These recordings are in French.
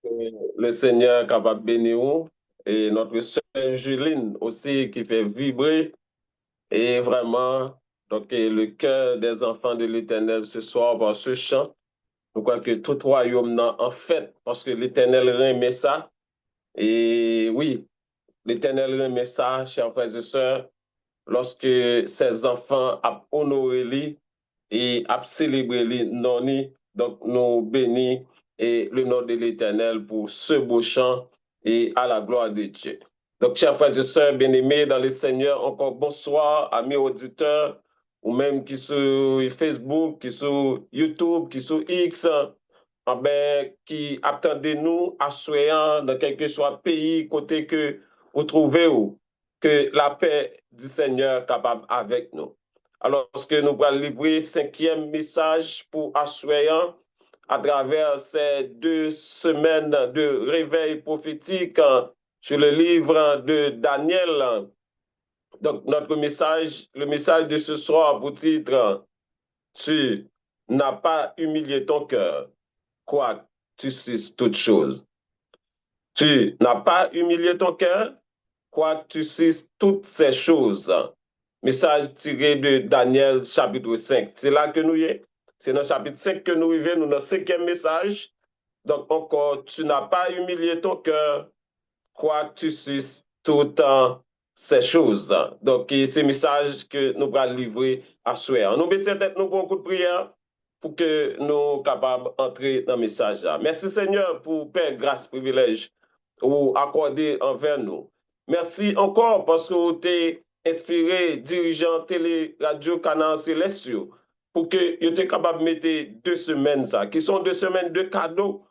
Que le Seigneur est capable de bénir nous et notre sœur Juline aussi qui fait vibrer et vraiment donc et le cœur des enfants de l'Éternel ce soir par ce chant. Je crois que tout royaume n'a en fait parce que l'Éternel remet ça et oui, l'Éternel remet ça, chers frères et sœurs, lorsque ses enfants a honoré lui et a célébré lui non ni. Donc nous bénis et le nom de l'Éternel pour ce beau chant et à la gloire de Dieu. Donc, chers frères et sœurs bien-aimés dans le Seigneur, encore bonsoir, amis auditeurs, ou même qui sur Facebook, qui sur YouTube, qui sur X, ah ben, qui attendez nous, assoyant dans quel que soit pays, côté que vous trouvez où, que la paix du Seigneur capable avec nous. Alors que nous allons livrer cinquième message pour assoyant à travers ces 2 semaines de réveil prophétique sur le livre de Daniel. Donc, notre message, le message de ce soir pour titre, tu n'as pas humilié ton cœur, quoi tu sais toutes choses. Tu n'as pas humilié ton cœur, quoi tu sais toutes ces choses. Message tiré de Daniel chapitre 5. C'est là que nous y est. C'est dans le chapitre 5 que nous vivons, nous dans le cinquième message. Donc encore, tu n'as pas humilié ton cœur, quoi tu sais toutes ces choses. Donc, c'est le message que nous allons livrer à soi. Nous baissons tête, nous pour un coup de prière pour que nous soyons capables d'entrer dans le message. Merci Seigneur pour Père, grâce, privilège ou accordé envers nous. Merci encore parce que vous avez inspiré dirigeants télé, radio, canal célestiaux pour que vous êtes capable de mettre 2 semaines, ça, qui sont 2 semaines de cadeaux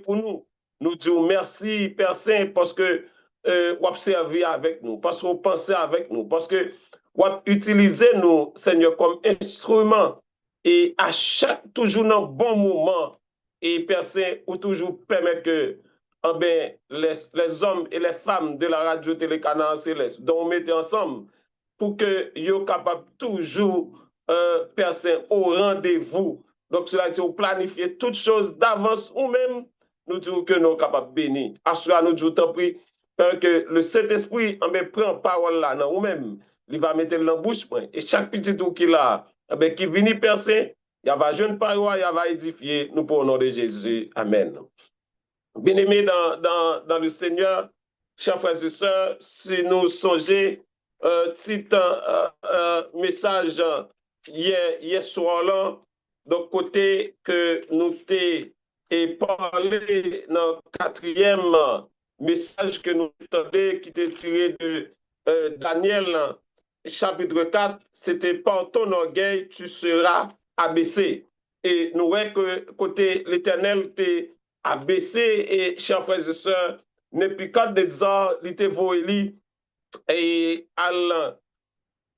pour nous. Nous disons merci, Père Saint, parce que vous avez servi avec nous, parce que vous pensez avec nous, parce que vous avez utilisé nous, Seigneur, comme instrument et à chaque, toujours dans le bon moment, et Père Saint, vous toujours permettre que ah ben, les hommes et les femmes de la radio télécanal céleste dont on mettait ensemble pour que soient capables toujours Père Saint, au rendez-vous. Donc, cela dit, vous planifiez toutes choses d'avance ou même nous disons que nous sommes capables de bénir. Assure nous, Dieu, t'en prie, que le Saint-Esprit prend parole là, ou même, il va mettre dans la bouche, et chaque petit tour qu'il a, qui vient percer, il va jeune parole, il va édifier, nous pour au nom de Jésus. Amen. Bien-aimés dans le Seigneur, chers frères et sœurs, si nous songeons, petit message hier soir là, donc côté que nous t'ai parlé dans le quatrième message que nous entendons qui était tiré de Daniel chapitre 4, c'était par ton orgueil tu seras abaissé. Et nous voyons que côté l'Éternel t'est abaissé et chers frères et sœurs, depuis 4 ans, il était voulu et al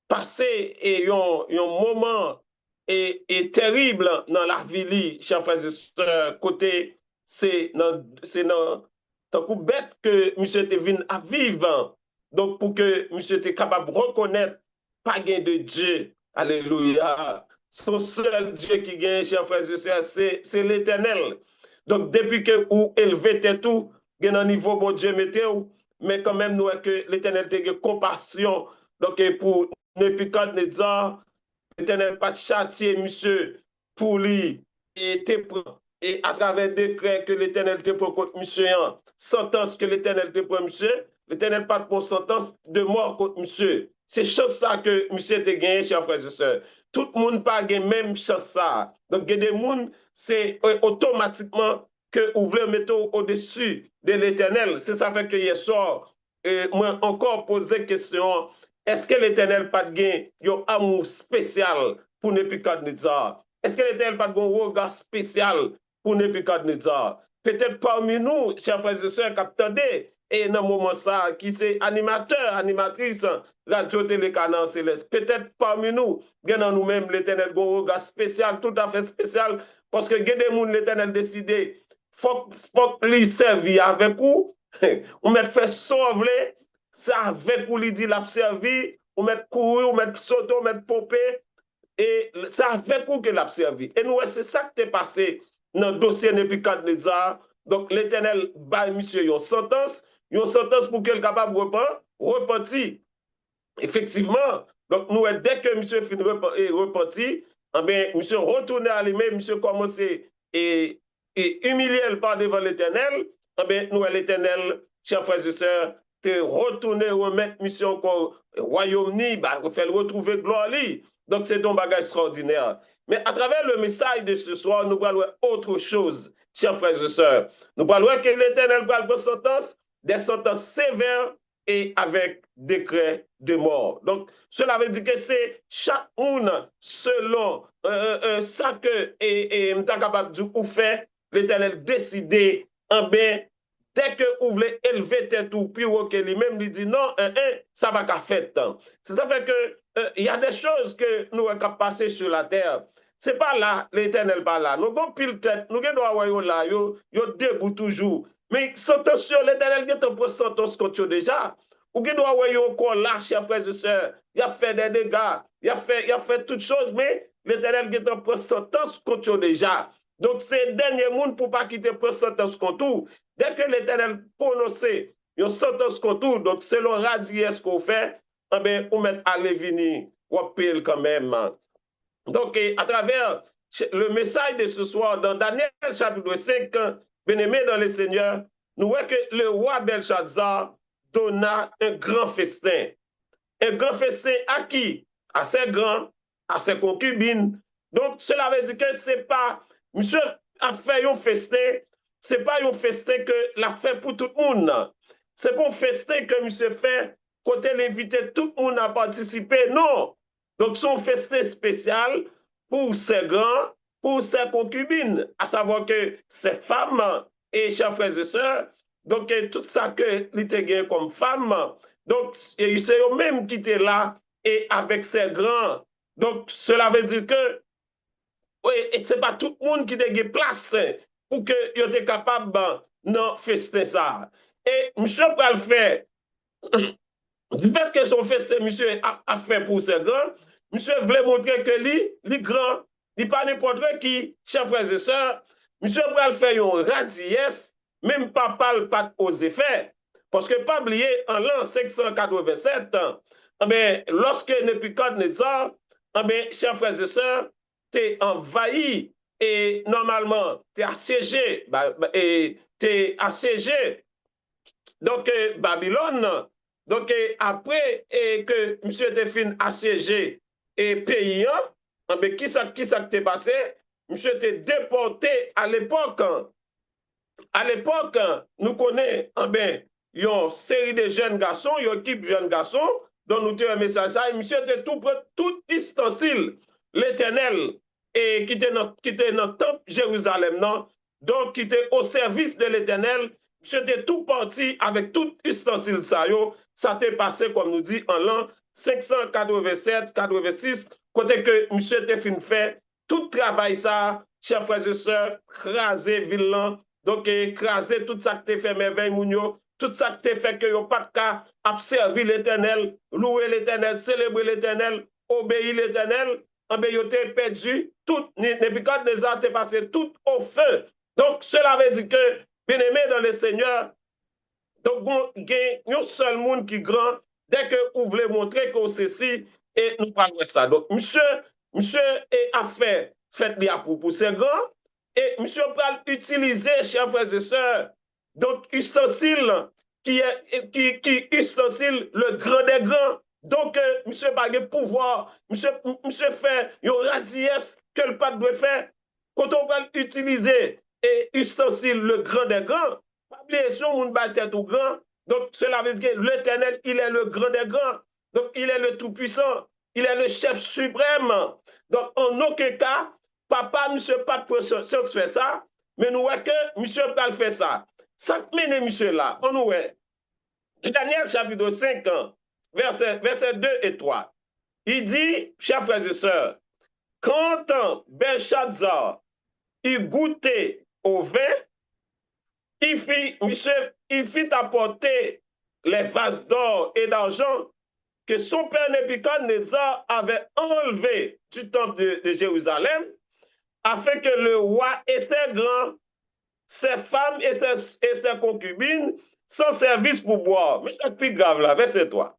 passer et un moment et terrible dans la vie, chers frères et sœurs, côté c'est dans tant coup bête que monsieur te venu à vivre. Donc pour que monsieur était capable de reconnaître pas gain de Dieu. Alléluia. Son seul Dieu qui gagne, chers frères et sœurs, c'est l'Éternel. Donc depuis que vous élevez tout, gain un niveau bon Dieu mettez mais quand même nous que l'Éternel te compassion. Donc pour Nebuchadnezzar, l'Éternel pas châtier monsieur pour lui et te prend et à travers décret que l'Éternel te prend contre monsieur, sentence que l'Éternel te prend monsieur, l'Éternel pas pour sentence de mort contre monsieur. C'est chose ça que monsieur te gagné, chers frères et sœurs. Tout le monde pas gagné même chose ça. Donc, il y a des gens, c'est automatiquement que vous voulez mettre au-dessus de l'Éternel. C'est ça fait que hier soir, moi encore posé question, est-ce que l'Éternel pas de un amour spécial pour Nebuchadnezzar? Est-ce que l'Éternel pas de un regard spécial pour Nebuchadnezzar? Peut-être parmi nous, chers frères et sœurs, qui et dans le moment ça, qui c'est animateur, animatrice, radio télécanal céleste, peut-être parmi nous, dans nous-mêmes, l'Éternel a un regard spécial, tout à fait spécial, parce que des gens, l'Éternel décidé, faut lui servir avec vous, ou mettre fait sauver, ça avec vous, lui dit l'a servi, ou mettre courir, ou mettre sauter, ou mettre pomper, et ça avec vous que l'a servi. Et nous, c'est ça qui est passé dans le dossier Nebuchadnezzar, Donc, l'Éternel bat monsieur une sentence pour qu'il soit capable de repentir. Effectivement, donc nous, dès que monsieur fin repenti, eh bien, monsieur retourné à lui-même, monsieur commencé et humilié par devant l'Éternel, eh bien, nous, l'Éternel, chers frères et sœurs, te retourner, remettre monsieur encore au royaume-ni, bah, faire retrouver gloire. Donc, c'est un bagage extraordinaire. Mais à travers le message de ce soir, nous allons voir autre chose, chers frères et sœurs. Nous allons voir que l'Éternel va prendre sentence, des sentences sévères et avec décret de mort. Donc, cela veut dire que c'est chaque monde selon ça que et capable de faire, l'Éternel décidé en bien dès que vous voulez élever tête ou puis que lui-même lui dit non, ça va qu'à faire tant. Ça fait que il y a des choses que nous avons passées sur la terre. C'est pas là, l'Éternel pas là. Nous avons pile tête, nous avons là, yo debout toujours. Mais sentence sur l'Éternel, il y a un sentence contre déjà. Ou qui doit avoir encore là, chers frères et sœurs, il a fait des dégâts, il a fait toutes choses, mais l'Éternel qui est en sentence contre déjà. Donc, c'est dernier monde pour ne pas quitter pour sentence contre. Dès que l'Éternel prononce une sentence contre, donc selon radiesse qu'on fait, eh bien, on met à venir, on paye quand même. Donc, à travers le message de ce soir, dans Daniel chapitre 5, bien-aimé dans le Seigneur, nous voyons que le roi Belshazzar donna un grand festin. Un grand festin à qui? À ses grands, à ses concubines. Donc, cela veut dire que ce n'est pas, monsieur a fait un festin, ce n'est pas un festin que l'a fait pour tout le monde. Ce n'est pas un festin que monsieur fait quand il invite tout le monde à participer. Non. Donc, son festin spécial pour ses grands, pour ses concubines, à savoir que ses femmes et chers frères et sœurs, donc tout ça que l'était comme femme, donc c'est eux-mêmes qui étaient là et avec ses grands. Donc, cela veut dire que oui, ce n'est pas tout le monde qui a place pour que soient capable de faire ça. Et monsieur va le faire. Du fait que son festin, monsieur a fait pour ses grands, monsieur voulait montrer que lui, les grands, il pas n'importe qui, chers frères et sœurs, monsieur va le faire une radiesse, même papa le pas osé faire. Parce que pas oublier, en l'an 587, lorsque Nebuchadnezzar, chers frères et sœurs, t'es envahi et normalement, t'es assiégé, t'es assiégé. Donc, Babylone, donc, après que M. Tefin assiégé et paysan, qui s'est passé? M. était déporté à l'époque. À l'époque, nous connaissons une série de jeunes garçons, une équipe de jeunes garçons, dont nous avons un message. Et M. était tout ustensile, l'Éternel, et qui était dans le temple Jérusalem, non? Donc, qui était au service de l'Éternel. J'étais tout parti avec tout ustensile ça t'est passé, comme nous dit, en l'an 587-86, côté que M. Tefin fait tout travail ça, chers frères et sœurs, craser ville, donc craser tout ça que t'es fait merveille mounio, tout ça que t'es fait que yo pas de cas observer l'Éternel, louer l'Éternel, célébrer l'Éternel, obéir l'Éternel, yo t'es perdu, tout, Nebuchadnezzar t'es passé tout au feu. Donc, cela veut dire que bien-aimé dans le Seigneur, donc, il y a un seul monde qui est grand dès que vous voulez montrer que c'est ceci et nous parlons de ça. Donc, monsieur a fait pour ses grands et monsieur peut utiliser, chers frères et sœurs, donc, ustensile qui ustensile le grand des grands. Donc, monsieur n'a pas de pouvoir, monsieur fait une radiesse que le pape doit faire. Quand on va utiliser et ustensile le grand des grands, oubliez si on battait tout grand. Donc, cela veut dire que l'Éternel, il est le grand des grands. Donc, il est le tout-puissant. Il est le chef suprême. Donc, en aucun cas, papa, monsieur, pas de pression fait ça, mais nous voyons que monsieur pas le fait ça. Ça mène monsieur là. On nous voit. Daniel chapitre 5, verset 2 et 3. Il dit, chers frères et sœurs, quand Belshazzar il goûtait au vin, il fit apporter les vases d'or et d'argent que son père Nebuchadnezzar avait enlevés du temple de Jérusalem, afin que le roi et ses grands ses femmes et ses concubines sans service pour boire. Mais c'est plus grave là, verset 3.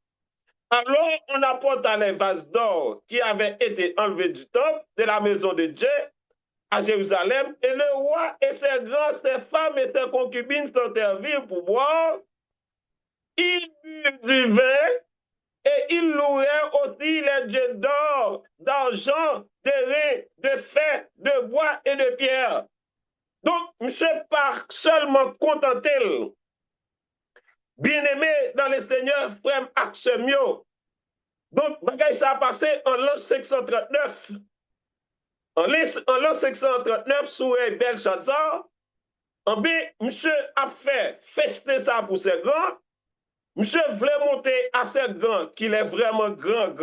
Alors on apporta les vases d'or qui avaient été enlevés du temple de la maison de Dieu à Jérusalem, et le roi et ses grands, ses femmes et ses concubines s'en servirent pour boire. Ils burent du vin et ils louaient aussi les dieux d'or, d'argent, d'airain, de fer, de bois et de pierre. Donc, monsieur pas seulement contenté, bien-aimé dans le Seigneur, frère Axemio. Donc, bagay ça a passé en l'an 539. En l'an 539, sous Belshazzar, monsieur a fait fester ça pour ses grands. Monsieur voulait monter à ses grands, qu'il est vraiment grand.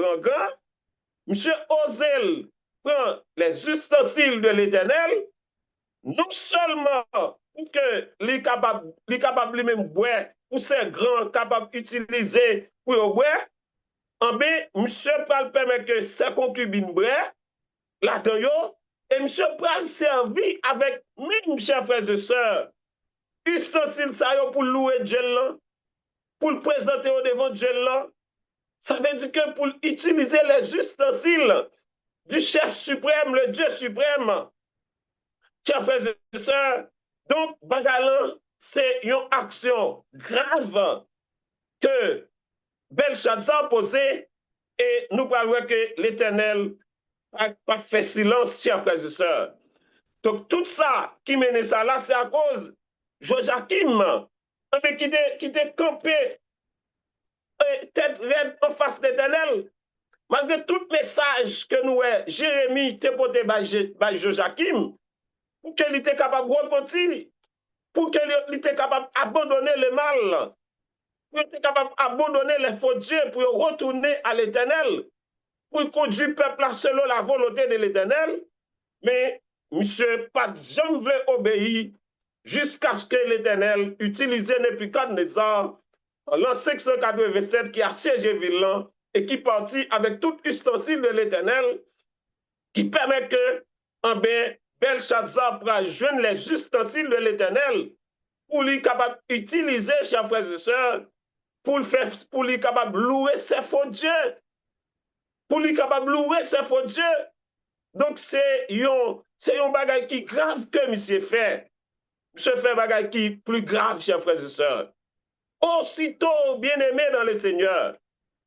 Monsieur osait prendre les ustensiles de l'Éternel, non seulement pour que les capables lui-même boire, pour ses grands capables d'utiliser pour boire, monsieur peut permettre que ses concubines boivent, là-dedans, et monsieur peut servir avec, mes chers frères et sœurs, ustensiles pour louer Dieu, pour le présenter au devant Dieu. Ça veut dire que pour utiliser les ustensiles du chef suprême, le Dieu suprême, chers frères et sœurs, donc, bagalan, c'est une action grave que Belshazzar posait et nous parlons que l'Éternel pas fait silence, chers frères et sœurs. Donc, tout ça qui menait ça là, c'est à cause de Joachim, qui était campé tête raide en face de l'Éternel. Malgré tout message que nous, Jérémie, t'a porté par Joachim, pour qu'il était capable de repentir, pour qu'il était capable d'abandonner le mal, pour qu'il était capable d'abandonner les faux dieux, pour retourner à l'Éternel, pour conduire le peuple selon la volonté de l'Éternel. Mais monsieur, pas jamais voulu obéir jusqu'à ce que l'Éternel utilise Nebuchadnezzar en l'an 587 qui a siégé Villan et qui partit avec tout ustensile de l'Éternel qui permet que Belshazzar pourra joindre les ustensiles de l'Éternel pour lui capable d'utiliser, chers frères et sœurs, pour lui capable de louer ses faux dieux. Pour lui capable de louer ses faux dieux. Donc, c'est un bagage qui grave que monsieur fait. Monsieur fait un bagage qui est plus grave, chers frères et sœurs. Aussitôt, bien-aimé dans le Seigneur,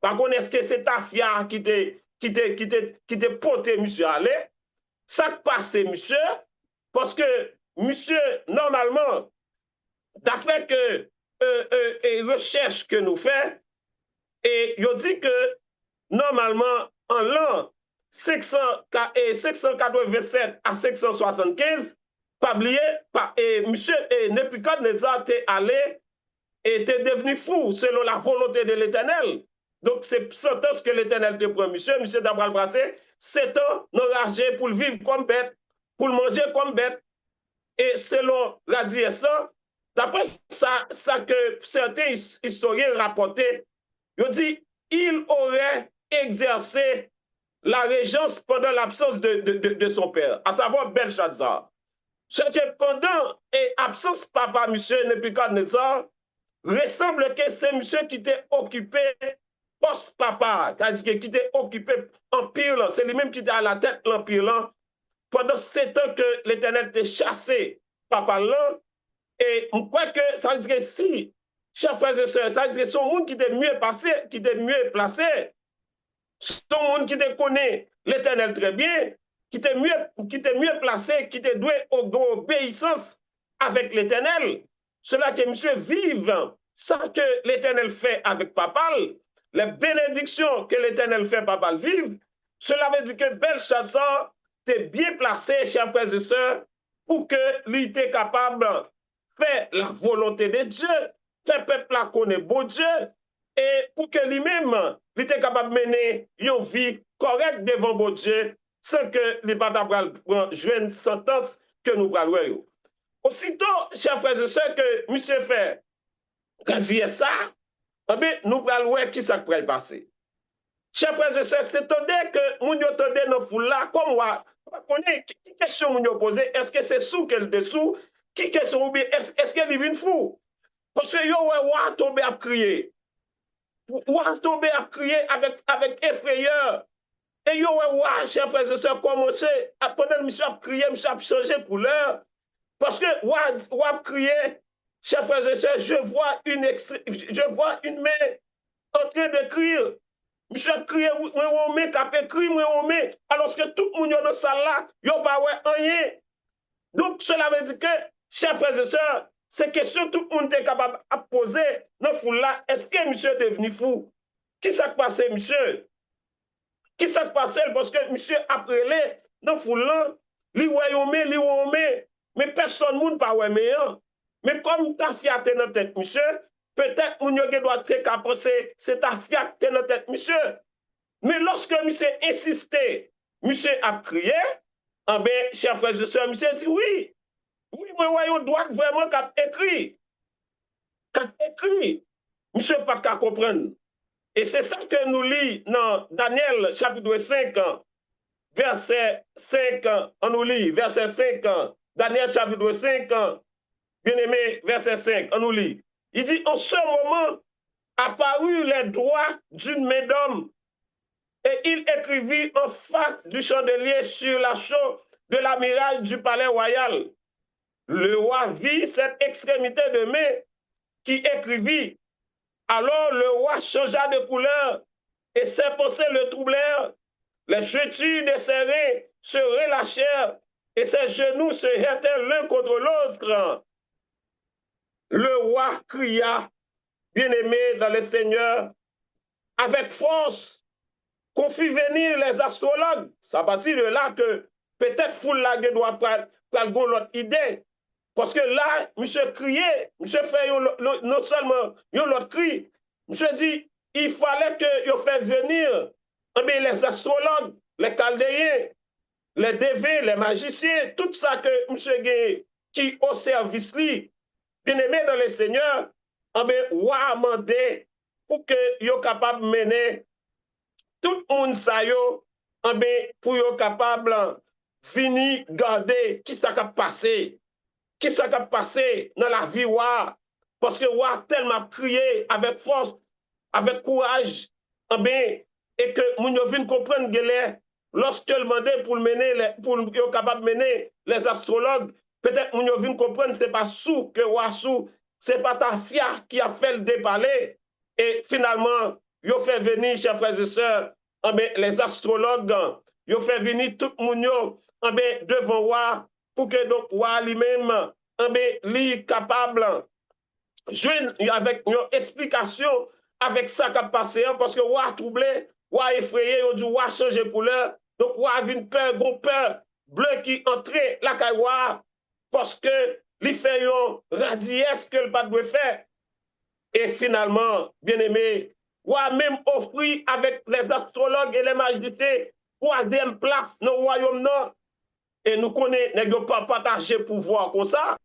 par contre, est-ce que c'est ta fia qui te porté, monsieur, aller? Ça passe, monsieur, parce que, monsieur, normalement, d'après que recherche que nous faisons, et il dit que, normalement, en l'an 587 à 575, pas oublier, monsieur Nebuchadnezzar était allé et était devenu fou selon la volonté de l'Éternel. Donc, c'est sentence que l'Éternel te prend, monsieur d'Abraham Brassé, 7 ans enragé pour le vivre comme bête, pour le manger comme bête. Et selon la DSA, d'après ça que certains historiens rapportaient, ils dit il aurait exercé la régence pendant l'absence de son père, à savoir Belshazzar. C'est que pendant l'absence papa, monsieur Nebuchadnezzar, ressemble que c'est monsieur qui était occupé post-papa, c'est-à-dire qui était occupé empire, c'est lui-même qui était à la tête de l'empire pendant 7 ans que l'Éternel était chassé papa là, et on croit que ça veut dire que si, chers frères et sœurs, ça veut dire que son monde qui était mieux passé, qui était mieux placé, son monde qui te connaît l'Éternel très bien, qui était mieux placé, qui était doué d'obéissance avec l'Éternel, cela que monsieur vive, ça que l'Éternel fait avec papa, les bénédictions que l'Éternel fait papa vive, cela veut dire que Belshazzar t'es bien placé, chers frères et sœurs, pour que lui était capable de faire la volonté de Dieu, que le peuple la connaît bon Dieu, et pour que lui-même, il était capable de mener une vie correcte devant bon Dieu, sans que les patables jouent une sentence que nous parlons. Aussitôt, chers frères et sœurs, que monsieur fait, quand il dit ça, nous parlons qui ça pourrait passer. Chers frères et sœurs, c'est que nous entendons nos foules là, comme moi, quelle question nous posez, est-ce que c'est sous qu'elle dessous? Qui question ou bien est-ce qu'elle est fou? Parce que yo ouais wa tomber à crier. Wa tomber à crier avec effrayeur. Et yo ouais wa chers frères et sœurs commencer à pendant monsieur a crier, monsieur a changé couleur parce que wa crier chers frères et sœurs, je vois une main en train de crier. Monsieur a crié, moi, on met, capé, cri, moi, on met, alors que tout le monde dans la salle là, yo pas ouais rien. Donc, cela veut dire que, chers frères et sœurs, ces questions, tout le monde est capable de poser dans le foule là. Est-ce que monsieur est devenu fou? Qui s'est passé, monsieur? Qui s'est passé? Parce que monsieur a prélé dans le foule là, li ouais, mais personne ne pas ouais meilleur. Mais comme ta fiaté dans la tête, monsieur, peut-être que monsieur doit être penser, c'est ta fiaté dans la tête, monsieur. Mais lorsque monsieur insisté, monsieur a crié, ah ben, chers frères et sœurs, monsieur dit oui. Oui, mais voyons, doit vraiment qu'a écrit. Qu'a écrit. Monsieur pas qu'à comprendre. Et c'est ça que nous lisons dans Daniel chapitre 5, verset 5, on nous lit, verset 5, Daniel chapitre 5, bien aimé, verset 5, on nous lit. Il dit, en ce moment, apparut les doigts d'une main d'homme, et il écrivit en face du chandelier sur la chaux de l'amiral du palais royal. Le roi vit cette extrémité de main qui écrivit. Alors le roi changea de couleur et ses pensées le troublèrent. Les chaussures de ses reins se relâchèrent et ses genoux se heurtèrent l'un contre l'autre. Le roi cria, bien-aimé dans le Seigneur, avec force, qu'on fit venir les astrologues. C'est à partir de là que peut-être foule la doit prendre l'autre idée. Parce que là, monsieur criait, monsieur fait non seulement l'autre cri, monsieur dit, il fallait que vous fait venir les astrologues, les chaldéens, les dévés, les magiciens, tout ça que monsieur Gay, qui au service lui, bien aimé dans le Seigneur, ou a demandé pour que vous capable de mener tout le monde ça yo, pour vous capable de venir garder qui ça a passé. Qui s'est passé dans la vie, parce que Wa tellement crié avec force, avec courage, et que nous venons comprendre que lorsque le demandait pour être capable de mener les astrologues, peut-être nous venons comprendre que ce n'est pas sous que Wassou, ce n'est pas ta fia qui a fait le déparler. Et finalement, ils ont fait venir, chers frères et sœurs, les astrologues, ils ont fait venir tout le monde devant Wa pour que donc Wa lui-même lui capable jouer avec une explication avec ça qui a passé parce que Wa troublé, Wa effrayé, on dit Wa changer couleur, donc Wa a une peur, gros peur bleu qui entrait la caille parce que lui fait une radiesse que le pas doit faire. Et finalement, bien aimé, Wa même offert avec les astrologues et les magiciens troisième place dans le royaume nord. Et nous connaissons, nous pas partager pouvoir comme ça.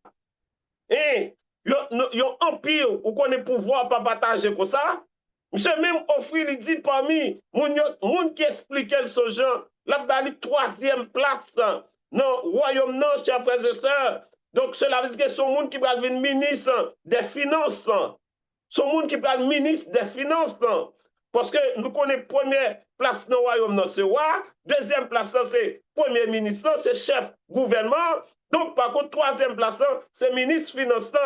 Et yon empire, ou connaît pouvoir pas partager comme ça. Monsieur même offrir, il dit parmi moun qui expliquait ce genre, la troisième place non royaume non, chers frères et sœurs. Donc cela veut dire que son monde qui va devenir ministre des finances. Son monde qui va devenir ministre des finances. Parce que nous connaissons première place dans le royaume, c'est roi. Deuxième place, c'est premier ministre, c'est chef gouvernement. Donc, par contre, troisième place, c'est ministre financier.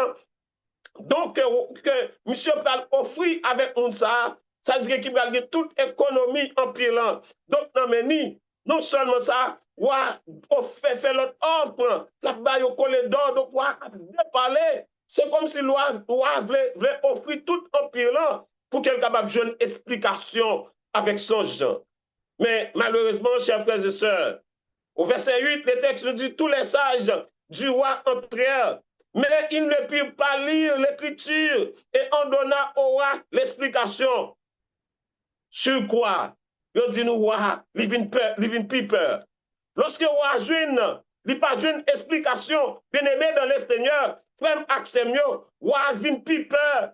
Donc, que monsieur peut offrir avec nous ça veut dire qu'il va gagner toute économie en pilant. Donc, non seulement ça, on fait l'autre offre, la baille au collet d'or, donc on parler. C'est comme si loi voulait offrir tout en pilant pour qu'elle capable de une explication avec son genre. Mais malheureusement, chers frères et sœurs, au verset 8, le texte nous dit tous les sages du roi entrèrent, mais ils ne purent pas lire l'écriture et on donna au roi l'explication. Sur quoi? Il dit nous, roi, il vient plus peur. Lorsque le roi joue, il pas une explication, bien aimé dans le Seigneur, frère Axemio, roi vient plus peur.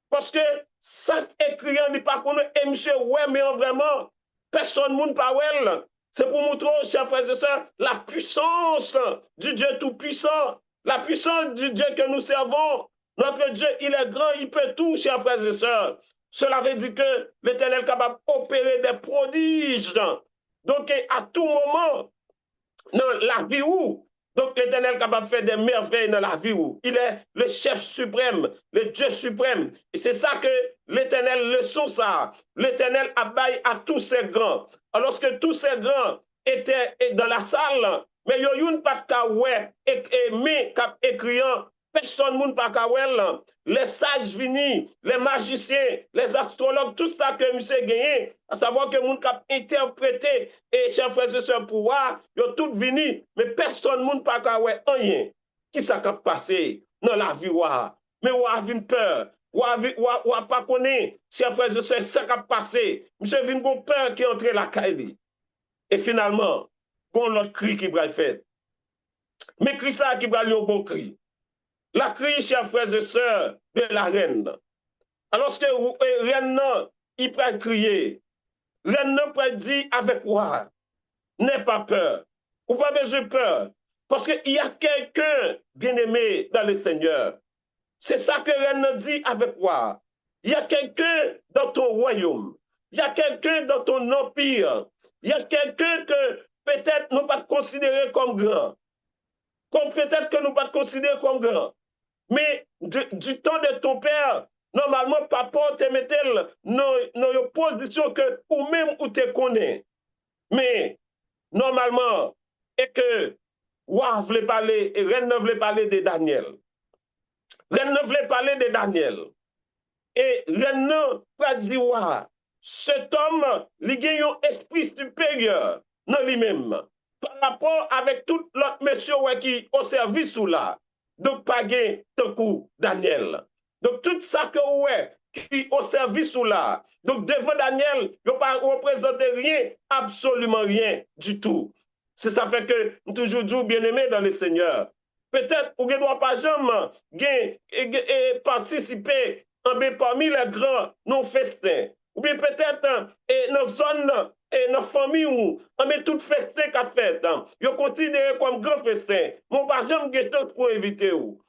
Parce que ça écrit, il pas connaît, et monsieur, ouais, mais vraiment, personne ne pas ouais. C'est pour montrer, chers frères et sœurs, la puissance du Dieu Tout-Puissant. La puissance du Dieu que nous servons, notre Dieu, il est grand, il peut tout, chers frères et sœurs. Cela veut dire que l'Éternel est capable d'opérer des prodiges. Donc, à tout moment, dans la vie où, donc l'Éternel est capable de faire des merveilles dans la vie où il est le chef suprême, le Dieu suprême. Et c'est ça que l'Éternel leçon ça. L'Éternel abaille à tous ces grands. Alors que tous ces grands étaient dans la salle, mais il y a une pas de mais cap écriant, personne ne pas de les sages finis, les magiciens, les astrologues, tout ça que monsieur gagné, à savoir que moun cap interprété et chers frères et sœurs pouvoir, ils ont tout vini, mais personne ne pas rien. Qui ça cap passé dans la vie ouah? Mais ouah vin peur, ouah pas connaît, chers frères et sœurs, ça cap passé. Monsieur vin gon peur qui entre la caille. Et finalement, gon l'autre cri qui va faire. Mais cri ça qui va lui un bon cri. La cri, chers frères et sœurs, de la reine. Alors que reine, il peut crier. Reine peut dire avec quoi? N'aie pas peur. Ou pas besoin de peur. Parce qu'il y a quelqu'un bien-aimé dans le Seigneur. C'est ça que reine dit avec quoi? Il y a quelqu'un dans ton royaume. Il y a quelqu'un dans ton empire. Il y a quelqu'un que peut-être nous pas considérer comme grand. Comme peut-être que nous pas considérer comme grand. Mais du temps de ton père, normalement, papa te mettait dans une position que ou même où te connais. Mais normalement, et que Roi voulait parler, et Reine ne voulait parler de Daniel. Reine ne voulait parler de Daniel. Et Reine ne dit, Roi, cet homme, il a un esprit supérieur dans lui-même. Par rapport avec tout l'autre monsieur qui au service ou là. Donc, pas gain tant coup Daniel. Donc, tout ça que ouais, qui au service ou là. Donc, devant Daniel, il ne pas représenter rien, absolument rien du tout. C'est ça fait que nous toujours dit bien-aimé dans le Seigneur. Peut-être ou ne doit pas jamais participer parmi les grands non festins. Ou bien peut-être dans zone et dans famille où on met tout festin qu'a fait, yo considéré comme grand festin. Mon pas jamais question pour inviter ou.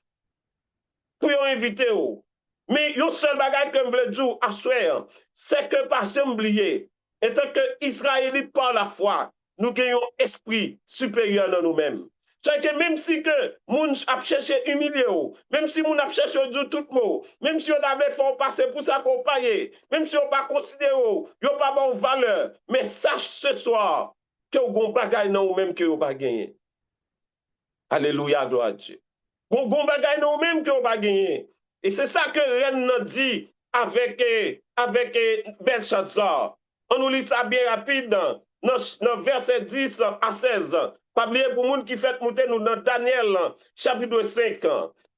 Pour inviter ou. Mais yon seul bagage que je veux dire à soir, c'est que pas jamais oublier, étant que Israélite par la foi, nous gagnons esprit supérieur dans nous-mêmes. C'est que même si que moun a cherché humilier ou, même si moun a cherché dire tout mot, même si on avait fait passer pour s'accompagner, même si on pas considéré ou, yon pas bon valeur, mais sache ce soir que vous gon bagay nan ou même que vous pas gagné. Alléluia, gloire à Dieu. Gon bagay nan ou même que vous pas gagné. Et c'est ça que Reine dit avec Belshazzar. On nous lit ça bien rapide dans verset 10 à 16. Pas oublier pour les gens qui fait monter nous dans Daniel, chapitre 5,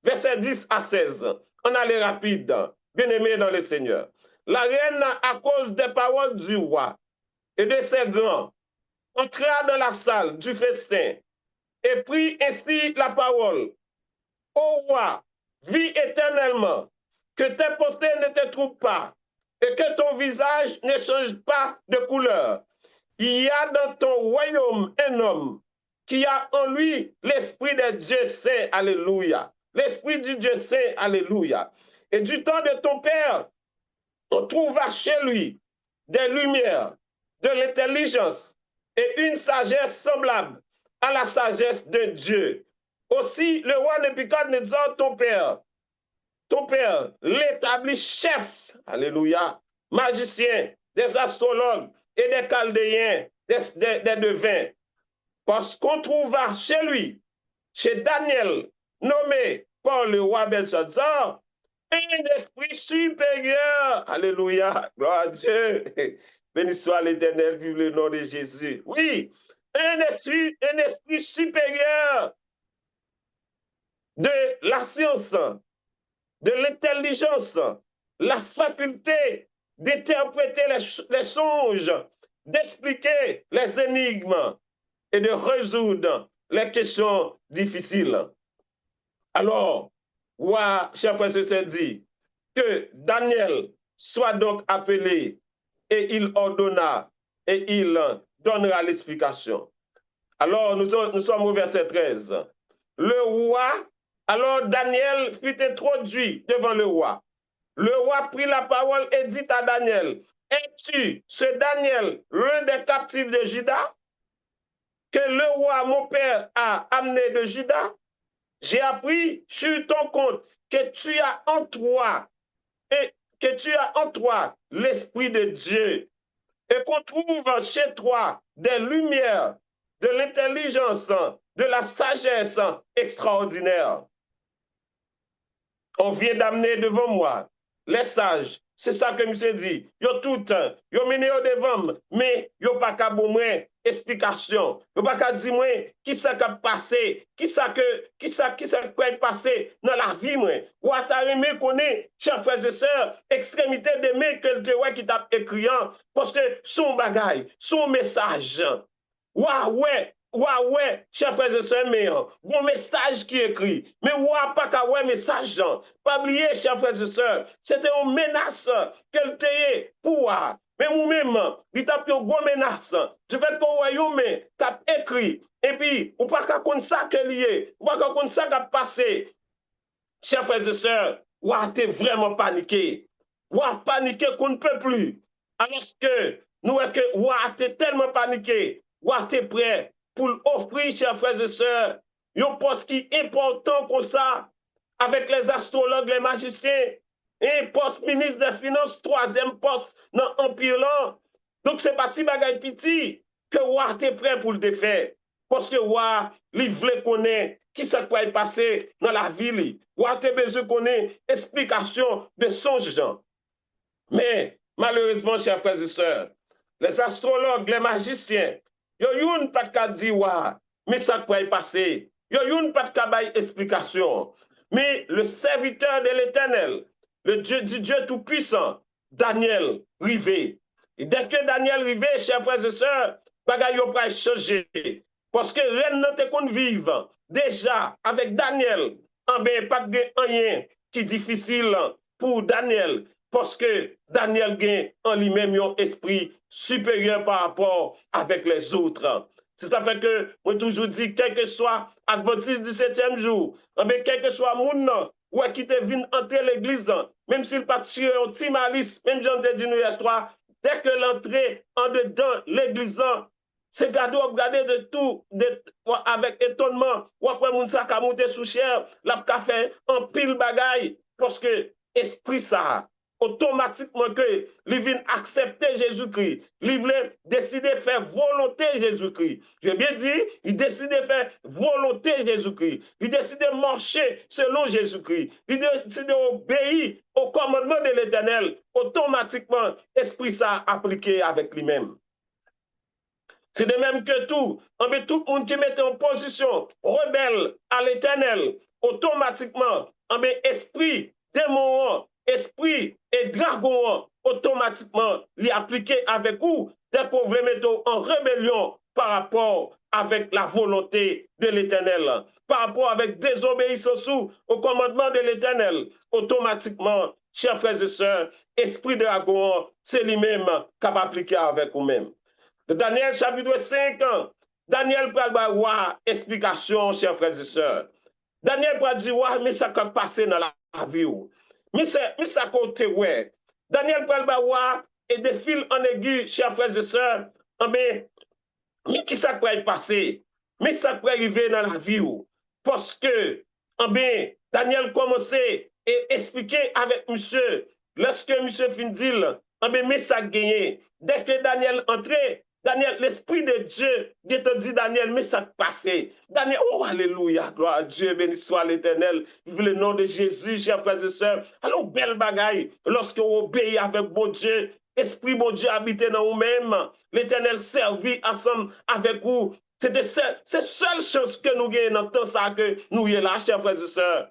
verset 10 à 16. On allait rapide, bien aimé dans le Seigneur. La reine, à cause des paroles du roi et de ses grands, entra dans la salle du festin et prit ainsi la parole. Ô roi, vis éternellement, que tes pensées ne te trompent pas et que ton visage ne change pas de couleur. Il y a dans ton royaume un homme qui a en lui l'esprit de Dieu saint, alléluia. L'esprit du Dieu saint, alléluia. Et du temps de ton père, on trouva chez lui des lumières, de l'intelligence et une sagesse semblable à la sagesse de Dieu. Aussi, le roi Nebuchadnezzar, ton père, l'établit chef, alléluia, magicien, des astrologues et des chaldéens, des devins. Parce qu'on trouva chez lui, chez Daniel, nommé par le roi Belshazzar, un esprit supérieur. Alléluia, gloire à Dieu. Béni soit l'Éternel, vive le nom de Jésus. Oui, un esprit supérieur de la science, de l'intelligence, la faculté d'interpréter les songes, d'expliquer les énigmes et de résoudre les questions difficiles. Alors, roi, chers frères et sœurs, dit que Daniel soit donc appelé et il ordonna et il donnera l'explication. Alors, nous sommes au verset 13. Le roi Alors Daniel fut introduit devant le roi. Le roi prit la parole et dit à Daniel, es-tu ce Daniel, l'un des captifs de Juda, que le roi mon père a amené de Juda? J'ai appris sur ton compte que tu as en toi et que tu as en toi l'Esprit de Dieu et qu'on trouve chez toi des lumières, de l'intelligence, de la sagesse extraordinaire. On vient d'amener devant moi les sages. C'est ça que monsieur dit. Yo tout yo mené devant, mais yo pas qu'à bon moi explication. Yo pas qu'à dire moi qui ça qui a passé, qui ça peut passé dans la vie moi. Ou à ta aimé connaît, chers frères et sœurs, extrémité d'aimer que le ouais qui t'a écrit parce que son bagage, son message. Ouais, ouais, chers frères et sœurs, mais bon message qui est écrit. Mais ouais, pas qu'à ouais message. Pas oublier, chers frères et sœurs, c'était une menace qu'elle t'a pour. Mais moi-même, il t'a une grosse menace. Je vais pour royaume qui a écrit. Et puis, ou pas qu'à compte ça que lié, ou pas qu'à compte ça qui a passé. Chers frères et sœurs, ou t'es vraiment paniqué. Ou paniqué qu'on ne peut plus. Alors que nous, ou t'es tellement paniqué. Ou t'es prêt pour offrir, chers frères et sœurs, un poste qui est important comme ça, avec les astrologues, les magiciens, et poste ministre des Finances, troisième poste dans l'Empire là. Donc, c'est parti bagay piti que Wa t'es prêt pour le faire. Parce que Wa, il veut connaître qui ça peut y passer dans la ville. Wa t'es besoin de connaître explication de son genre. Mais, malheureusement, chers frères et sœurs, les astrologues, les magiciens, yo youn pas de dire wa, mais ça peut y passer. Yo youn pas de explication. Mais le serviteur de l'Éternel, le Dieu du Dieu Tout-Puissant, Daniel Rivé. Et dès que Daniel Rivé, chers frères et sœurs, bagay yo pas changer. Parce que rien ne te qu'on vive déjà avec Daniel, en ben pas de rien qui est difficile pour Daniel. Parce que Daniel gagne en lui-même un esprit supérieur par rapport avec les autres. C'est ça fait que moi toujours dit, quel que soit Adventiste du 7e jour, mais quel que soit moun ou qui te vient entrer l'église, même s'il pas tiré un petit malice, même j'en ai dit nous hier dès que l'entrée en dedans l'église, c'est regarder de tout avec étonnement, ou après moun sa ka monter sous chair, la ka fait en pile bagaille parce que esprit ça automatiquement que il vient accepter Jésus-Christ. Il voulait décider de faire volonté Jésus-Christ. J'ai bien dit, il décide de faire volonté Jésus-Christ. Il décide de marcher selon Jésus-Christ. Il décide d'obéir au commandement de l'Éternel. Automatiquement, esprit ça appliqué avec lui-même. C'est de même que tout le monde qui mettait en position rebelle à l'Éternel, automatiquement, esprit, démon, esprit et dragon, automatiquement, l'y appliquer avec vous dès qu'on veut mettre en rébellion par rapport avec la volonté de l'Éternel, par rapport avec désobéissance au commandement de l'Éternel, automatiquement, chers frères et sœurs, esprit de dragon, c'est lui-même qui va appliquer avec vous-même. Daniel chapitre 5, Daniel peut avoir explication, chers frères et sœurs. Daniel peut dire, ouais, mais ça peut passer dans la vie. Mais ça côté, ouais. Daniel peut avoir et des fils en aiguille, chers frères et sœurs. Mais qui ça peut passer? Mais ça peut arriver dans la vie. Parce que, Daniel commençait à expliquer avec monsieur, lorsque monsieur fin dit, mais ça gagné. Dès que Daniel entrait, Daniel, l'Esprit de Dieu, Dieu te dit, Daniel, mais ça passé. Daniel, oh, alléluia, gloire à Dieu, béni soit l'Éternel. Vive le nom de Jésus, chers frères et sœurs. Alors, belle bagaille, lorsque on obéit avec bon Dieu, Esprit bon Dieu habite dans nous-mêmes, l'Éternel servit ensemble avec vous. C'est seule chose que nous gagnons dans tout ça que nous y là, chers frères et sœurs.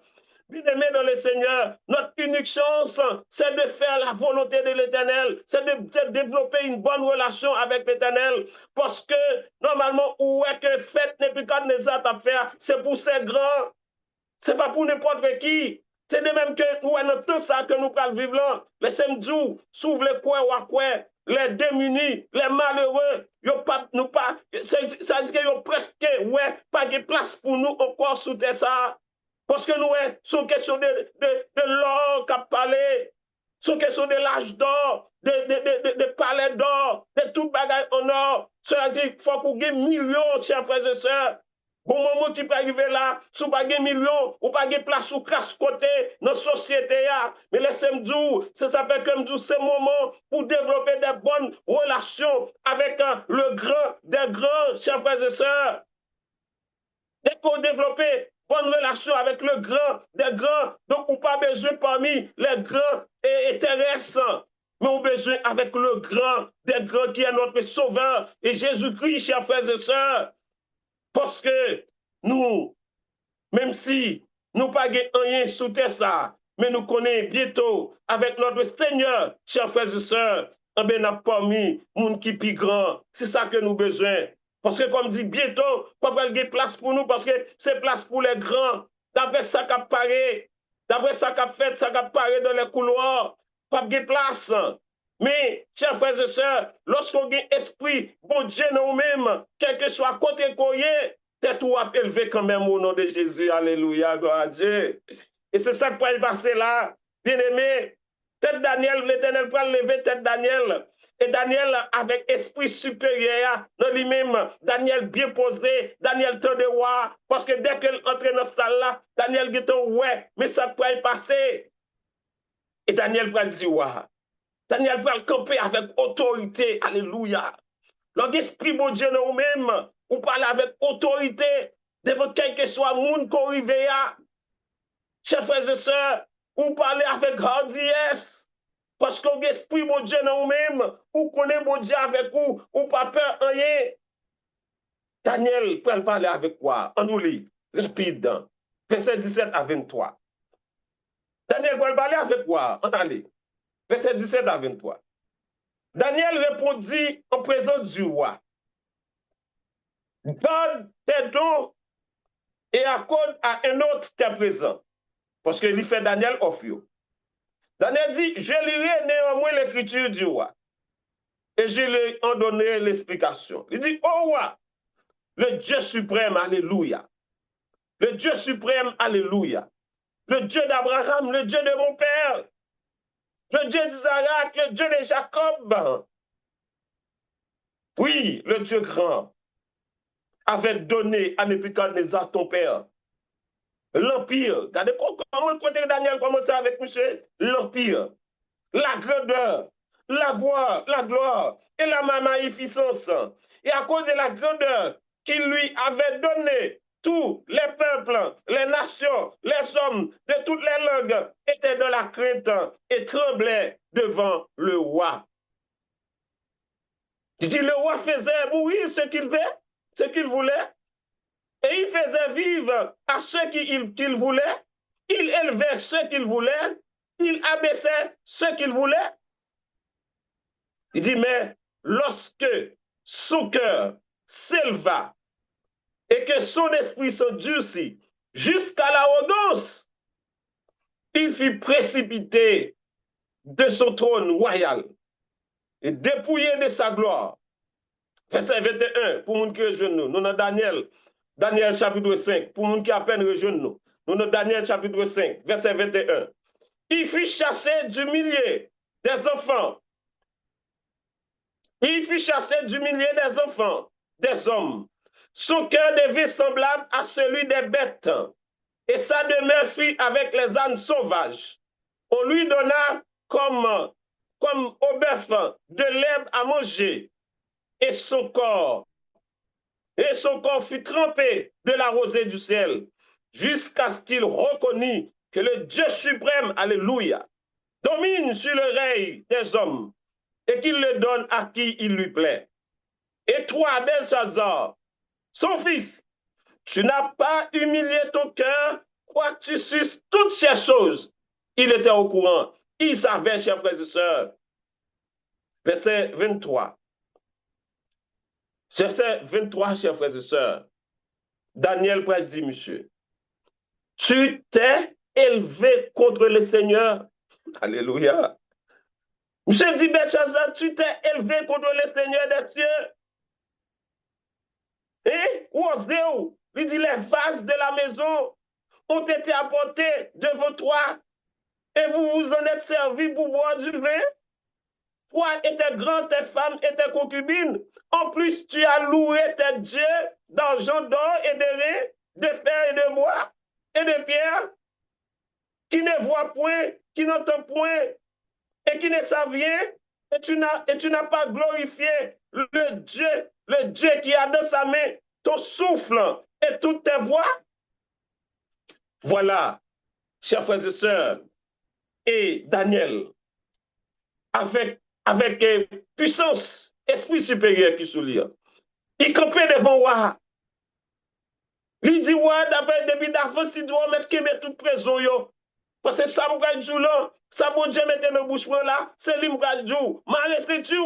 Bien-aimés dans le Seigneur, notre unique chance, c'est de faire la volonté de l'Éternel, c'est de développer une bonne relation avec l'Éternel, parce que normalement, où est que faites Nebuchadnezzar à faire, c'est pour ces grands, c'est pas pour n'importe qui. C'est de même que nous, dans tout ça que nous parlons vivre là, les samedis, s'ouvre les coins ou à quoi, les démunis, les malheureux, ça dit qu'il y a presque, ouais, pas de place pour nous encore sous ça. Parce que nous, c'est une question de l'or qu'a parlé, c'est une question de l'âge d'or, de palais d'or, de tout bagage en or. Cela dit qu'il faut qu'on ait millions, chers frères et sœurs. Bon moment qui peut arriver là, si vous n'avez pas millions, ou pas de place ou casse côté dans la société. Mais laissez-moi dire, ça s'appelle comme dire, c'est le moment pour développer des bonnes relations avec le grand des grands, chers frères et sœurs. Dès qu'on développe bonne relation avec le grand des grands, donc on n'a pas besoin parmi les grands et intéressants, mais on a besoin avec le grand des grands qui est notre sauveur et Jésus-Christ, chers frères et sœurs. Parce que nous, même si nous pas rien sous ça, mais nous connaissons bientôt avec notre Seigneur, chers frères et sœurs, on n'a pas mis monde qui plus grand. C'est ça que nous avons besoin. Parce que comme dit bientôt, pas de place pour nous parce que c'est place pour les grands. D'après ça qu'a paré, d'après ça qu'a fait, ça qu'a paré dans les couloirs, pas de place. Mais, chers frères et sœurs, lorsqu'on a esprit, bon Dieu nous-mêmes, quel que soit côté qu'on est, t'es tout élevé quand même au nom de Jésus. Alléluia, gloire à Dieu. Et c'est ça qui peut passer là. Bien aimé, tête Daniel, l'Éternel peut lever tête Daniel. Et Daniel, avec esprit supérieur, dans lui-même, Daniel bien posé, Daniel temps de roi, parce que dès qu'il entre dans ce salle-là, Daniel dit ouais, mais ça peut passer. Et Daniel peut dire ouais. Daniel peut camper avec autorité. Alléluia. L'esprit de Dieu nous-mêmes, ou parle avec autorité devant quel que soit le monde qu'on arrive à. Chers frères et sœurs, ou parler avec hardiesse. Parce que l'esprit de Dieu nous-mêmes, ou connaît mon Dieu avec vous, ou pas peur rien. Daniel peut parler avec quoi? On nous lit, rapide. Verset 17 à 23. Daniel peut parler avec quoi? On allait. Verset 17 à 23. Daniel répondit en présence du roi. Donne tes dons et accorde à un autre tes présents. Parce qu'il fait Daniel offre. Daniel dit, je lirai néanmoins l'écriture du roi. Et je lui en donnerai l'explication. Il dit, oh roi, le Dieu suprême, alléluia. Le Dieu suprême, alléluia. Le Dieu d'Abraham, le Dieu de mon père. Le Dieu d'Isaac, le Dieu de Jacob. Oui, le Dieu grand avait donné à Nebuchadnezzar, ton père, l'empire. Regardez comment le côté Daniel commençait avec monsieur. L'empire, la grandeur, la gloire et la magnificence. Et à cause de la grandeur qu'il lui avait donnée, tous les peuples, les nations, les hommes de toutes les langues étaient dans la crainte et tremblaient devant le roi. Il dit, le roi faisait mourir ce qu'il veut, ce qu'il voulait, et il faisait vivre à ceux qu'il voulait, il élevait ceux qu'il voulait, il abaissait ceux qu'il voulait. Il dit, mais lorsque son cœur s'éleva et que son esprit s'endurcit jusqu'à l'arrogance, il fut précipité de son trône royal et dépouillé de sa gloire. Verset 21, pour nous qui rejoignent nous, nous dans Daniel chapitre 5, pour nous qui à peine rejoignent nous, nous dans Daniel chapitre 5, verset 21. Il fut chassé du milieu des enfants. Il fut chassé du milieu des enfants, des hommes. Son cœur devint semblable à celui des bêtes, et sa demeure fut avec les ânes sauvages. On lui donna comme au bœuf de l'herbe à manger, et son corps fut trempé de la rosée du ciel, jusqu'à ce qu'il reconnut que le Dieu suprême, alléluia, domine sur le règne des hommes et qu'il le donne à qui il lui plaît. Et toi, Belshazzar, son fils, tu n'as pas humilié ton cœur, quoique tu susses toutes ces choses. Il était au courant. Il savait, chers frères et sœurs. Verset 23. Verset 23, chers frères et sœurs. Daniel prédit, monsieur, tu t'es élevé contre le Seigneur. Alléluia. Monsieur dit, Belshazzar, tu t'es élevé contre le Seigneur des cieux. Et, il dit, les vases de la maison ont été apportés devant toi et vous vous en êtes servis pour boire du vin. Toi et tes grands, tes femmes et tes concubines. En plus, tu as loué tes dieux d'argent, d'or et de reins, de fer et de bois et de pierre, qui ne voient point, qui n'entendent point et qui ne savent rien. Et tu n'as pas glorifié le Dieu qui a dans sa main ton souffle et toutes tes voix. Voilà, chers frères et sœurs, et Daniel, avec puissance, esprit supérieur qui souligne. Il campait devant moi. Il dit, ouais, d'après, depuis d'avance, il doit mettre toute prison, yo. Parce que ça m'a dit là, ça m'a dit mettre dans le bouche là, c'est lui m'a dit, m'a resté tu.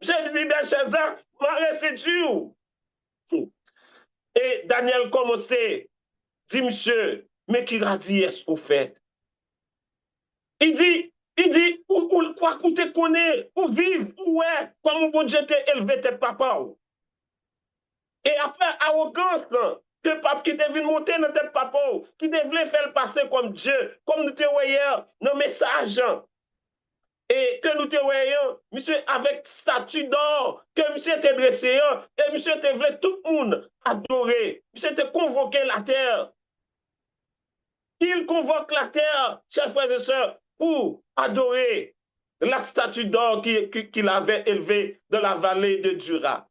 J'ai dit, bien, Chézard, m'a resté tu. Et Daniel commençait, dit, monsieur, mais qui a dit, est-ce qu'on fait? Il dit, quoi qu'on te connaît, ou vive, ou ouais, comme bon Dieu t'a élevé tes papas. Et après, arrogance, que pape qui te venu monter dans tes papas, qui te voulait faire passer comme Dieu, comme nous te voyons dans le message. Et que nous te voyons, monsieur, avec statue d'or, que monsieur te dressé, et monsieur te voulait tout le monde adorer. Monsieur te convoqué la terre. Il convoque la terre, chers frères et sœurs, pour adorer la statue d'or qu'il avait élevée dans la vallée de Dura.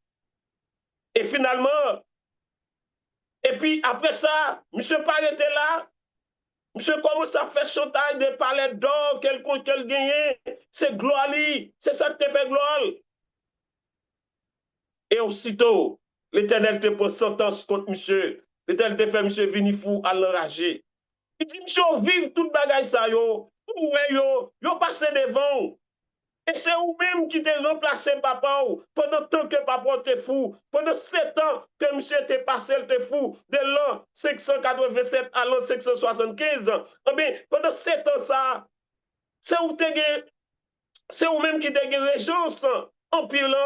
Et finalement, et puis après ça, M. Paul était là, monsieur commence à faire chantage de palais d'or, qu'elle gagnait, c'est gloire, c'est ça qui te fait gloire. Et aussitôt, l'Éternel te pose sentence contre monsieur, l'Éternel te fait monsieur Vinifou à l'enrager. Il dit, monsieur, vive toute bagaille ça, yo. Ouais, yo passé devant. Et c'est vous-même qui t'es remplacé papa pendant tant que papa t'es fou. Pendant 7 ans que monsieur t'es passé, t'es fou. De l'an 587 à l'an 575. Eh bien, pendant 7 ans ça, c'est vous-même qui t'es régence en pile.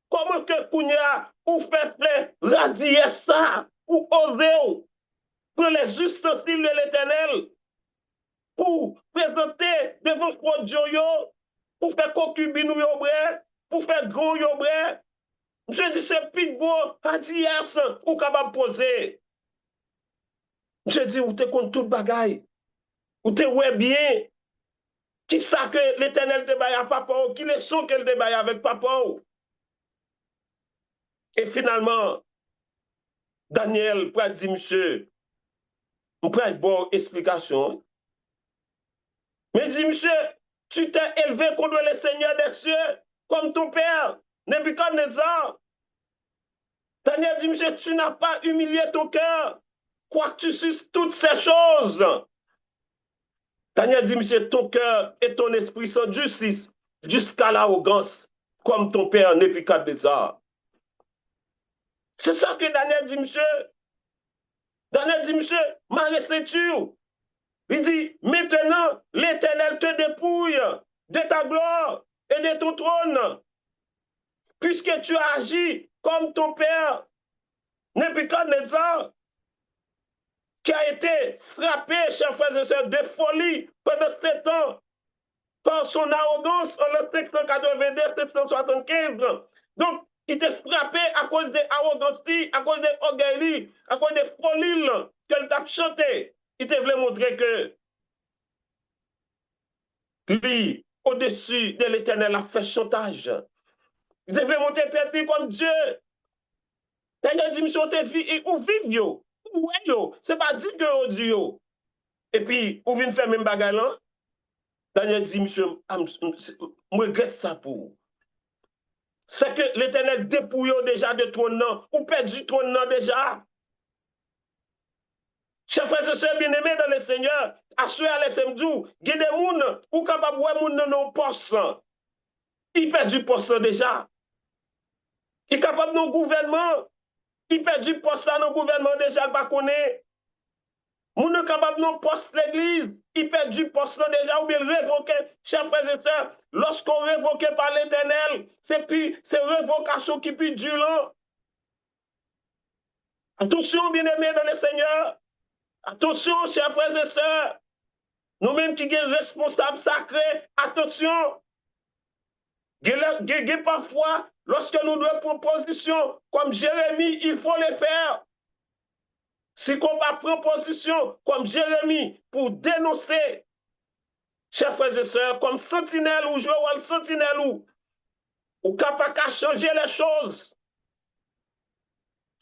Comment que Kounia ou fait radier ça ou oser pour les ustensiles de l'Éternel, pour présenter devant votre Dieu, pour faire concubine ou yobré, pour faire gros yobré. Je dis c'est plus gros, radias ou capable poser. Je dis ou te compte toute bagaille, ou te ouais bien, qui ça que l'Éternel te baille à papa, qui les sont qu'elle te baille avec papa. Et finalement, Daniel, pour dire, monsieur, on prend une bonne explication. Mais dit, monsieur, tu t'es élevé contre le Seigneur des cieux, comme ton père, Nebuchadnezzar. Daniel dit, monsieur, tu n'as pas humilié ton cœur, quoique tu suces toutes ces choses. Daniel dit, monsieur, ton cœur et ton esprit sont justice jusqu'à l'arrogance, comme ton père Nebuchadnezzar. C'est ça que Daniel dit, monsieur. Daniel dit, monsieur, ma restitue. Il dit, maintenant, l'Éternel te dépouille de ta gloire et de ton trône, puisque tu as agi comme ton père, Nebuchadnezzar, qui a été frappé, chers frères et sœurs, de folie pendant 7 ans par son arrogance en 782-775. Donc, il était frappé à cause de l'arrogance, à cause de l'orgueil, à cause de folie qu'elle t'a chanté. Il te voulait montrer que lui, au-dessus de l'Éternel, a fait chantage. Il devait monter traité comme Dieu. Daniel dit, monsieur, t'es vie, ou vive yo, ou yo, c'est pas dit que on dit yo. Et puis, ou vient faire même bagarre là. Daniel dit, monsieur, je regrette ça pour vous. C'est que l'Éternel dépouille déjà de ton nom, ou perdu ton nom déjà. Chers frères et sœurs bien-aimés dans le Seigneur, assurez à l'SMDou, il y a des gens ou capables de voir dans nos postes. Il perd du poste déjà. Il est capable de nos gouvernements. Il perd du poste dans nos gouvernements déjà, il ne connaît. Moun est capable de nos postes l'église. Il perd du poste déjà ou bien révoqué. Chers frères et sœurs, lorsqu'on révoqué par l'Éternel, c'est révocation qui puis dure. Attention, bien-aimés dans le Seigneur. Attention, chers frères et sœurs, nous-mêmes qui sommes responsables sacrés, attention. Parfois, lorsque nous devons proposition, comme Jérémie, il faut les faire. Si on va prendre position comme Jérémie pour dénoncer, chers frères et sœurs, comme sentinelle ou Joël sentinelle ou capable de changer les choses,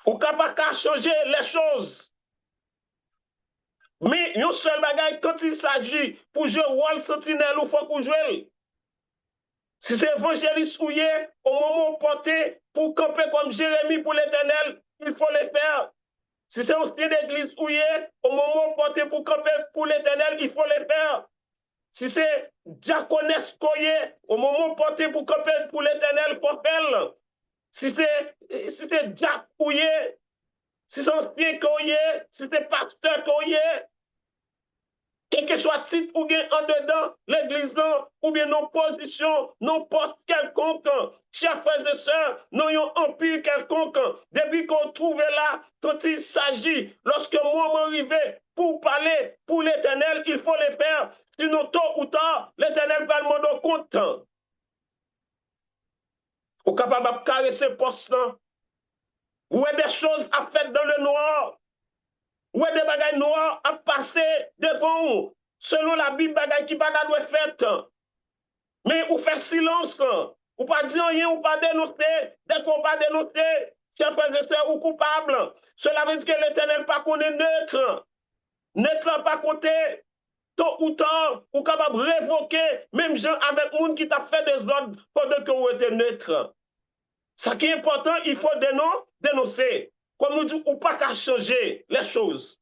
ou capable de changer les choses. Mais un seul bagage, quand il s'agit pour jouer rôle sentinelle ou faut qu'on joue. Si c'est évangéliste ou au moment porté pour camper comme Jérémie pour l'éternel, il faut le faire. Si c'est un style d'église ou au moment porté pour camper pour l'éternel, il faut le faire. Si c'est diaconesse au moment porté pour camper pour l'éternel, il faut faire. Si c'est diacre ou si c'est un style si c'est pasteur quel que soit titre ou bien en dedans, l'église ou bien nos positions, nos postes quelconques, chers frères et sœurs, nous avons un empire quelconque. Depuis qu'on trouve là, quand il s'agit, lorsque moi m'arrive pour parler pour l'éternel, il faut le faire. Sinon, tôt ou tard, l'éternel va le demander compte. Ou capable de caresser poste, ou des choses à faire dans le noir. Ou des bagages noirs à passer devant vous. Selon la Bible, bagages qui ne doit faire. Mais vous faites silence. Vous pas dire rien, vous pas dénoncer. Dès qu'on va dénoncer, chers frères et sœurs, ou coupables. Cela veut dire que l'éternel pas connaît neutre. Neutre pas compté. Tôt ou tard, vous capable de révoquer, même gens avec monde qui t'a fait des ordres pendant que vous êtes neutre. Ce qui est important, il faut dénoncer. Comme nous disons, ou pas qu'à changer les choses.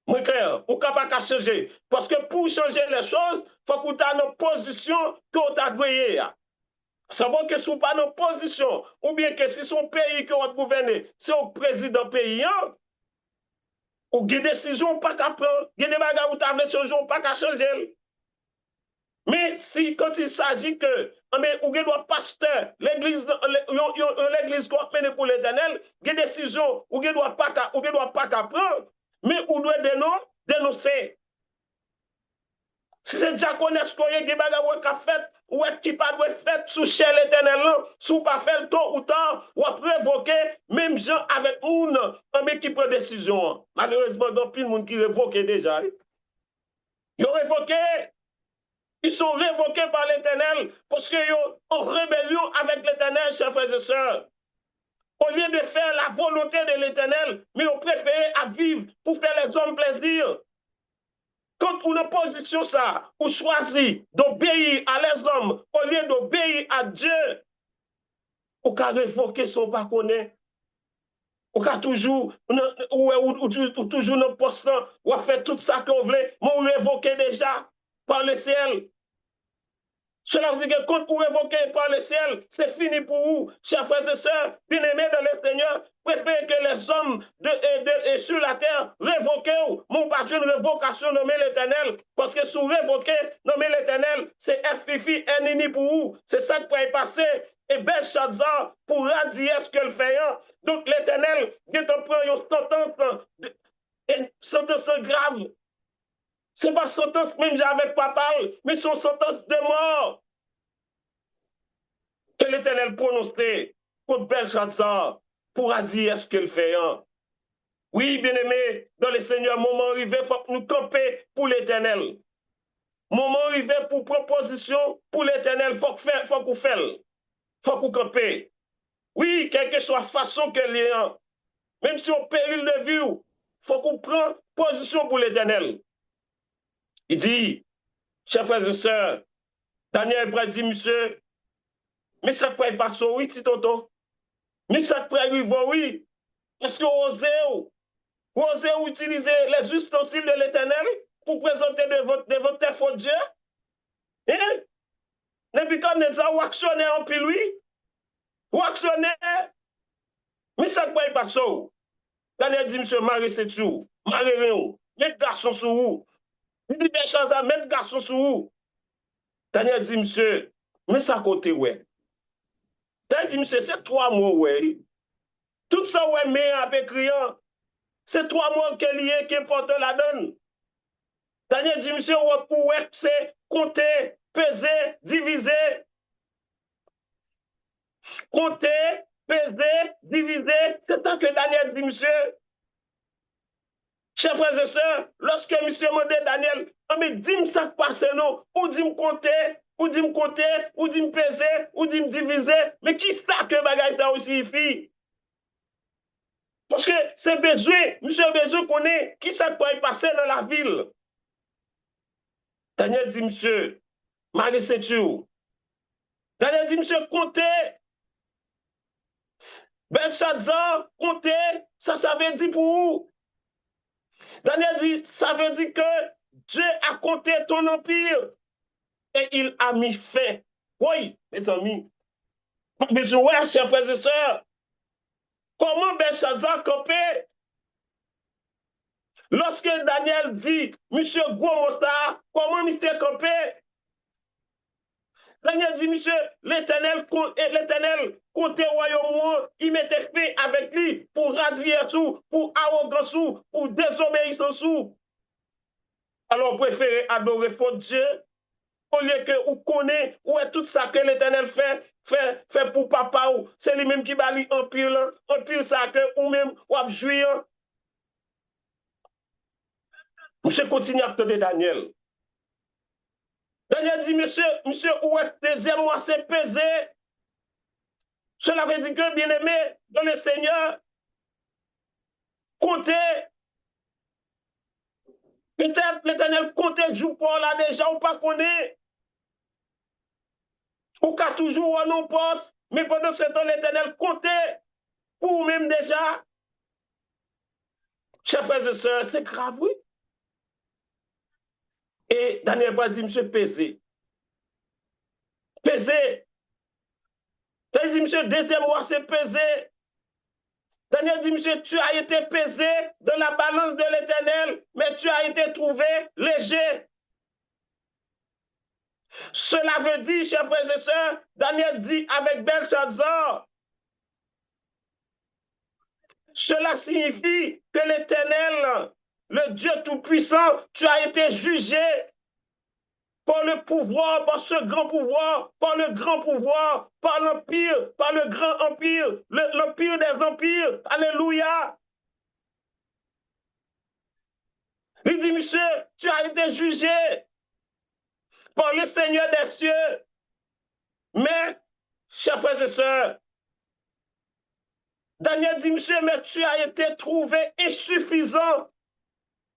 Moi, clair, ou pas qu'à changer. Parce que pour changer les choses, il faut que tu aies une position que tu as douée. Ça veut que si vous pas dans position, ou bien que si son pays que vous gouvernez, c'est au président pays, ou des décisions pas qu'à prendre, des bagages où tu as changer, pas qu'à changer. Mais si, quand il s'agit que, ou bien doit pasteur, l'église doit mener pour l'éternel, des décisions, ou bien doit pas qu'à prendre, mais ou doit dénoncer. Si c'est diaconesse qu'on y a des bagages qui fait, ou qui pas doit faire sous chez l'éternel, sous pas faire tôt ou tard, ou après révoquer, même gens avec une, mais qui prend décision. Malheureusement, il y a plus de monde qui révoque déjà. Ils ont révoqué. Ils sont révoqués par l'éternel parce qu'ils sont en rébellion avec l'éternel, chers frères et sœurs. Au lieu de faire la volonté de l'éternel, mais ils ont préféré à vivre pour faire les hommes plaisir. Quand on a position ça, on choisit d'obéir à les hommes au lieu d'obéir à Dieu, on peut révoquer son pas connaître. On peut toujours, ou toujours dans le poste, on fait tout ça qu'on veut, mais on révoqué déjà par le ciel. Cela veut dire que quand vous révoquez par le ciel, c'est fini pour vous, chers frères et sœurs, bien-aimés dans le Seigneur. Préférez que les hommes sur la terre révoquent, mon pas une révocation nommée l'Éternel, parce que si vous révoquez nommé l'Éternel, c'est FFI, NINI pour vous. C'est ça qui peut y passer. Et Belshazzar pour radier ce que le fait. Donc l'Éternel, il prend une sentence grave. Ce n'est pas sentence même avec papa, mais son sentence de mort que l'Éternel prononçait contre Belshazzar pour dire ce qu'il fait. Oui, bien-aimé, dans le Seigneur, moment arrivé, il faut que nous campions pour l'Éternel. Moment arrivé pour proposition pour l'Éternel, il faut qu'on fasse. Il faut qu'on campe. Oui, quelle que soit la façon qu'elle est, même si on péril de vie, il faut qu'on prenne position pour l'Éternel. Il dit, chers frères et sœurs, Daniel pourrait dire, monsieur, mais ça pourrait passer, oui, si tonton. Mais ça pourrait arriver, oui. Est-ce que vous osez utiliser les ustensiles de l'Éternel pour présenter devant tes faux dieux? Hein? Nebuchadnezzar, ou actionner en pile, oui? Ou actionner? Mais ça pourrait passer. Daniel dit, monsieur, Marie, c'est tout. Marie, rien. Mettre garçon sur vous. Il dit des choses à mettre garçon sur vous. Daniel dit, monsieur, mais ça côté, ouais. Daniel dit, monsieur, c'est 3 mots, ouais. Tout ça, ouais, mais avec rien. C'est 3 mots qui portent la donne. Daniel dit, monsieur, c'est compter, peser, diviser. Compter, peser, diviser. C'est ça que Daniel dit, monsieur. Chers frères et sœurs, lorsque monsieur m'a dit, Daniel, mais dis-moi ça qui passe, non? Ou dis-moi compter, ou dis-moi compter, ou dis-moi peser, ou dis-moi diviser. Mais qui ça que bagage ça aussi, fille? Parce que c'est besoin, monsieur besoin connaît qui ça peut passer dans la ville. Daniel dit, monsieur, Marie Saint-Chou. Daniel dit, monsieur, comptez. Belshazzar, comptez. Ça veut dire pour vous. Daniel dit, ça veut dire que Dieu a compté ton empire et il a mis fin. Oui, mes amis. Mais je vois, chers frères et sœurs, comment Belshazzar campait? Lorsque Daniel dit, monsieur Gouamosta, comment monsieur campé? Daniel dit, monsieur, l'Éternel comptait au royaume, il mettait fin avec lui pour radier sous, pour arrogance sous, pour désobéissance sous. Alors, préférez adorer votre Dieu au lieu que vous connaissez où est tout ça que l'Éternel fait pour papa ou. C'est lui-même qui va lui empire ça que ou même ou a jouir. Monsieur continue à de Daniel. Daniel dit, monsieur, où est deuxième mois, c'est pesé. Cela veut dire que, bien aimé, dans le Seigneur, comptez. Peut-être l'Éternel comptait le jour pour là déjà, ou pas connaît. Ou qu'à toujours à nos postes, mais pendant ce temps, l'Éternel comptait pour même déjà. Chers frères et sœurs, c'est grave, oui. Et Daniel va dire, monsieur, pesé. Pesé. Daniel dit, monsieur, deuxième mois, c'est pesé. Daniel dit, monsieur, tu as été pesé dans la balance de l'Éternel, mais tu as été trouvé léger. Cela veut dire, chers frères et sœurs, Daniel dit avec Belshazzar, cela signifie que l'Éternel, le Dieu Tout-Puissant, tu as été jugé par le pouvoir, par ce grand pouvoir, par le grand pouvoir, par l'empire, par le grand empire, l'empire des empires. Alléluia. Il dit, monsieur, tu as été jugé par le Seigneur des cieux. Mais, chers frères et sœurs, Daniel dit, monsieur, mais tu as été trouvé insuffisant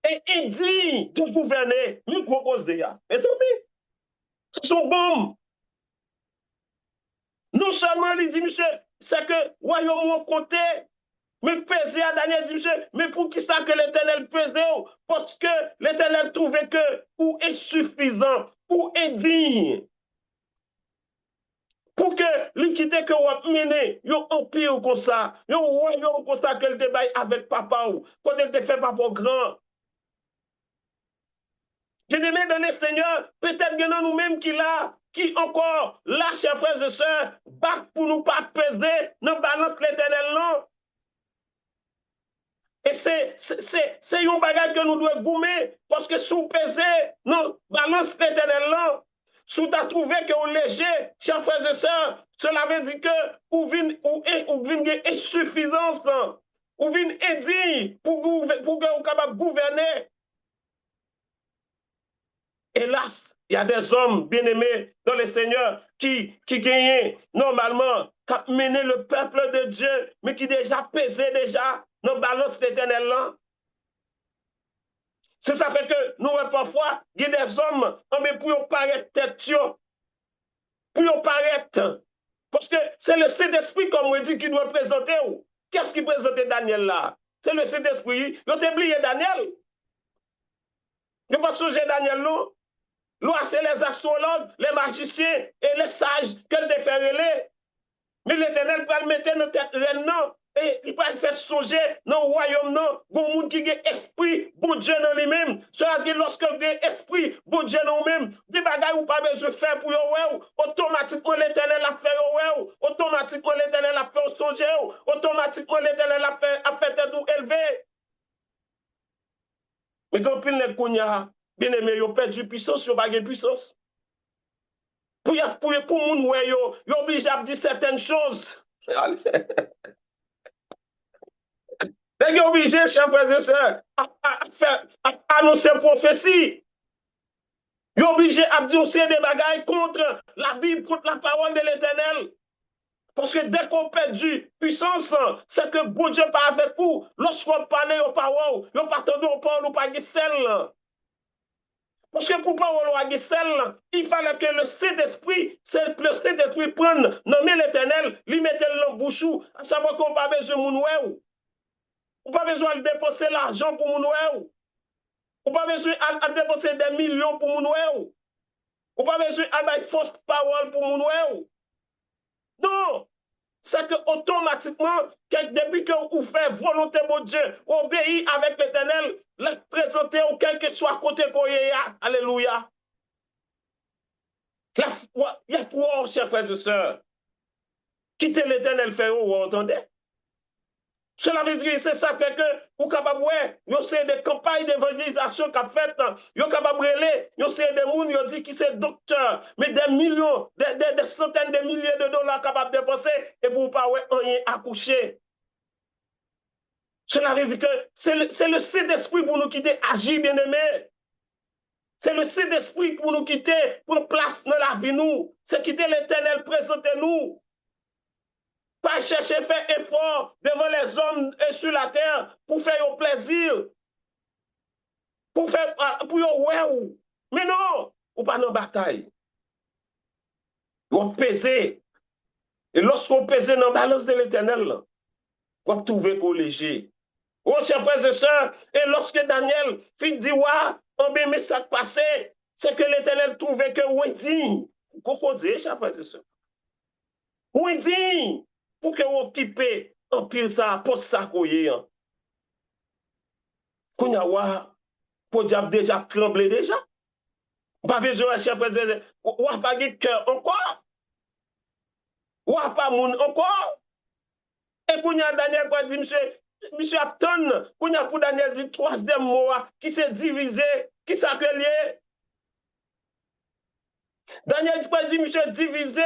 et indigne de gouverner. Nous proposons déjà. Mes amis, ce sont bons. Non seulement il dit, monsieur, c'est que royaume compté, mais pesé à Daniel dit, monsieur, mais pour qui ça que l'Éternel pesait? Parce que l'Éternel trouvait que ou insuffisant, ou indigne. Pour que l'équité que vous mené, un empire comme ça, un royaume comme ça qu'elle te baille avec papa ou, quand elle te fait papa grand. Je aimé dans le Seigneur, peut-être que nous-mêmes qui encore, là, chers frères et sœurs, battent pour nous pas peser, nous balance l'Éternel non. Et c'est un bagage que nous devons gommer, parce que sous peser, nous balance l'Éternel non. Si tu as trouvé que vous léger, chers frères et sœurs, cela veut dire que vous venez insuffisance, vous venez indigne pour que vous soyez capable de gouverner. Hélas, il y a des hommes bien-aimés dans le Seigneur qui gagnent normalement, qui mené le peuple de Dieu, mais qui déjà pesé déjà dans balance l'éternel là. C'est ça fait que nous, parfois, il y a des hommes, mais pour paraître tête, pour paraître. Parce que c'est le Saint-Esprit, comme on dit, qui doit présenter. Qu'est-ce qui présentait Daniel là? C'est le Saint-Esprit. Ils ont oublié Daniel. Ils n'ont pas changé Daniel là. Là, c'est les astrologues, les magiciens et les sages qu'elle défèrent. Mais l'Éternel peut le mettre dans tête non. Et il peut faire songer dans le royaume, non. Bon monde qui a esprit, bon Dieu dans lui-même. Cela dit, lorsque vous avez esprit, bon Dieu dans lui-même, des bagages ou pas besoin de faire pour vous, automatiquement l'Éternel a fait vous, automatiquement l'Éternel a fait songer, automatiquement l'Éternel a fait tête ou élevé. Mais quand il n'est qu'on y a, bien aimé, ils ont perdu puissance, ils n'ont pas de puissance. Pour moun ouais, ils sont obligés à dire certaines choses. Ils sont obligés, chers frères et sœurs, à annoncer prophétie. Ils sont obligés à dire des bagailles contre la Bible, contre la parole de l'Éternel. Parce que dès qu'on perd du puissance, c'est que bon Dieu pas avec vous. Lorsqu'on parle aux paroles, on pas entendu aux paroles ou pas de celle. Parce que pour parole ou de celle, il fallait que le Saint-Esprit, le Saint-Esprit prenne, nommer l'Éternel, lui mette dans le bouchou, à savoir qu'on n'a pas besoin de mon ou. On n'a pas besoin de dépenser l'argent pour mon ou. On n'a pas besoin de dépenser des millions pour mon ou. On n'a pas besoin de faire fausse parole pour mon ou. Non! C'est que automatiquement, depuis que vous faites volonté de Dieu, obéir avec l'Éternel, la présenter au quel que soit côté qu'on y a. Alléluia. Il y a pour chers frères et sœurs. Quitter l'Éternel, faire vous entendez? Cela veut dire c'est ça fait que vous capable vous c'est des campagnes d'évangélisation qu'a fait, vous capable relais, vous c'est des gens qui dit qui c'est docteur, mais des millions, des centaines de milliers de dollars capables de dépenser et pour pas rien accoucher. Cela veut dire que c'est le Saint-Esprit pour nous quitter, agir bien aimé. C'est le Saint-Esprit pour nous quitter, pour place dans la vie nous. C'est quitter l'Éternel, présenter nous. Pas chercher faire effort devant les hommes et sur la terre pour faire plaisir. Pour faire, ouais. Mais non, ou pas dans la bataille. On pèse. Et lorsqu'on pèse dans la balance de l'Éternel, on trouve qu'on léger. Oh, chers frères et sœurs, et lorsque Daniel fit dire, ouais, mais ça passé, c'est que l'Éternel trouvait que oui digne. Qu'est-ce dit, chers frères et sœurs? Oui digne, pour que vous occupez un pire ça, pour ça qu'on y a. Qu'on a ouais, pour diable déjà tremblé déjà. Pas besoin, chers frères et sœurs, ou pas de cœur encore. Ou pas moun encore. Et qu'on a Daniel pour dire, monsieur Apton, qu'on a pour Daniel dit troisième mot qui s'est divisé, qui s'appelait. Daniel dit, monsieur, divisé,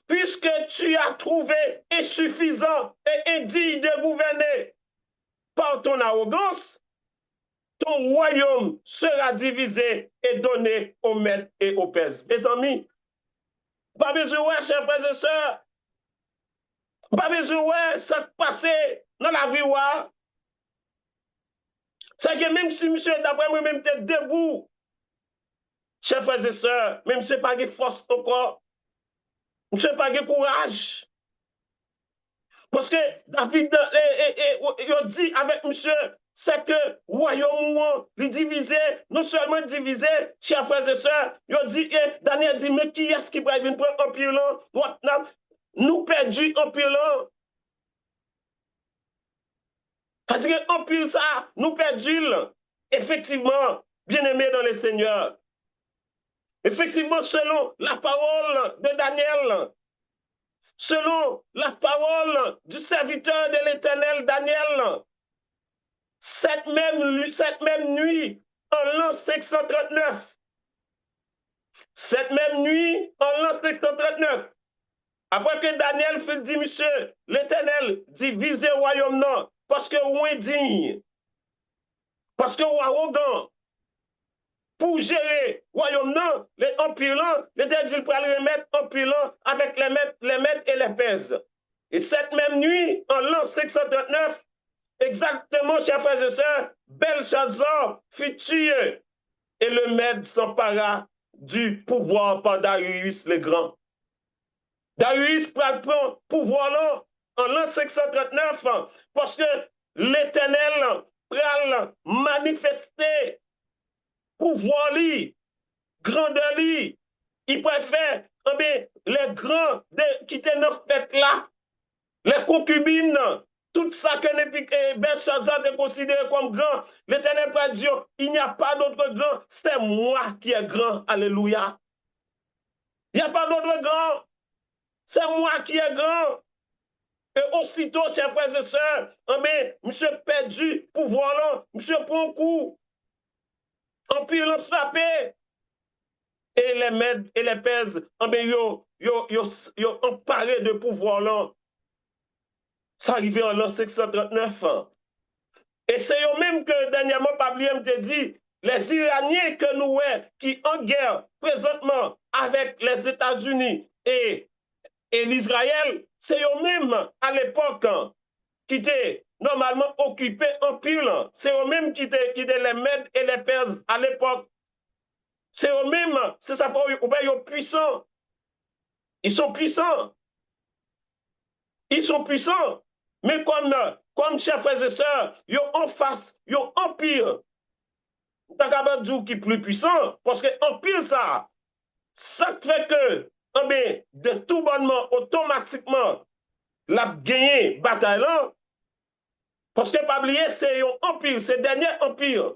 puisque tu as trouvé insuffisant et indigne de gouverner par ton arrogance, ton royaume sera divisé et donné aux maîtres et aux pèses. Mes amis, pas besoin, chers frères et sœurs, pas besoin, ça passe dans la vie, c'est que même si monsieur, d'après moi, même t'es debout, chers frères et sœurs, même si pas de force encore, monsieur pas de courage. Parce que David il dit avec monsieur, c'est que le royaume est divisé, non seulement divisé, chers frères et sœurs, il dit, Daniel dit, mais qui est-ce qui va venir prendre empire là? Nous perdons empire là. Parce que empire ça, nous perdons. Effectivement, bien-aimés dans le Seigneur. Effectivement, selon la parole de Daniel, selon la parole du serviteur de l'Éternel Daniel, cette même nuit, en l'an 539, cette même nuit, en l'an 539, après que Daniel fait dit, monsieur, l'Éternel divise le royaume, non, parce que vous êtes digne, parce que vous êtes arrogant, pour gérer le royaume, non, les empirants, l'Éternel dit pour le remettre empirants avec les maîtres et les pèses. Et cette même nuit, en l'an 539, exactement, chers frères et sœurs, Belshazzar fut tué et le maître s'empara du pouvoir par Darius le Grand. Darius prend le pouvoir là en l'an 539 parce que l'Éternel prend manifester pouvoir lui, grandeur lui. Il préfère les grands qui étaient dans cette fête là, les concubines, tout ça que Belshazzar est considéré comme grand, l'Éternel peut dire, il n'y a pas d'autre grand, c'est moi qui est grand. Alléluia. Il n'y a pas d'autre grand, c'est moi qui est grand. Et aussitôt, chers frères et sœurs, monsieur perdu pouvoir là, monsieur prend un coup, empire l'a frappé, et les Mèdes et les Pèses, yo emparé de pouvoir là. Ça arrivé en l'an 539. Et c'est eux même que dernièrement, Pabliem te dit, les Iraniens que nous, qui en guerre présentement avec les États-Unis et l'Israël, c'est eux-mêmes à l'époque qui étaient normalement occupés en pile. C'est eux-mêmes qui étaient les Mèdes et les Perses à l'époque. C'est eux-mêmes, c'est ça, ils sont puissants. Ils sont puissants. Ils sont puissants. Mais comme chers frères et sœurs, ils ont en face, ils ont empire. T'as qu'à dire qui est plus puissant, parce que empire ça, ça fait que, de tout bonnement, automatiquement, la gagné bataille là, parce que pas oublier, c'est un empire, c'est le dernier empire.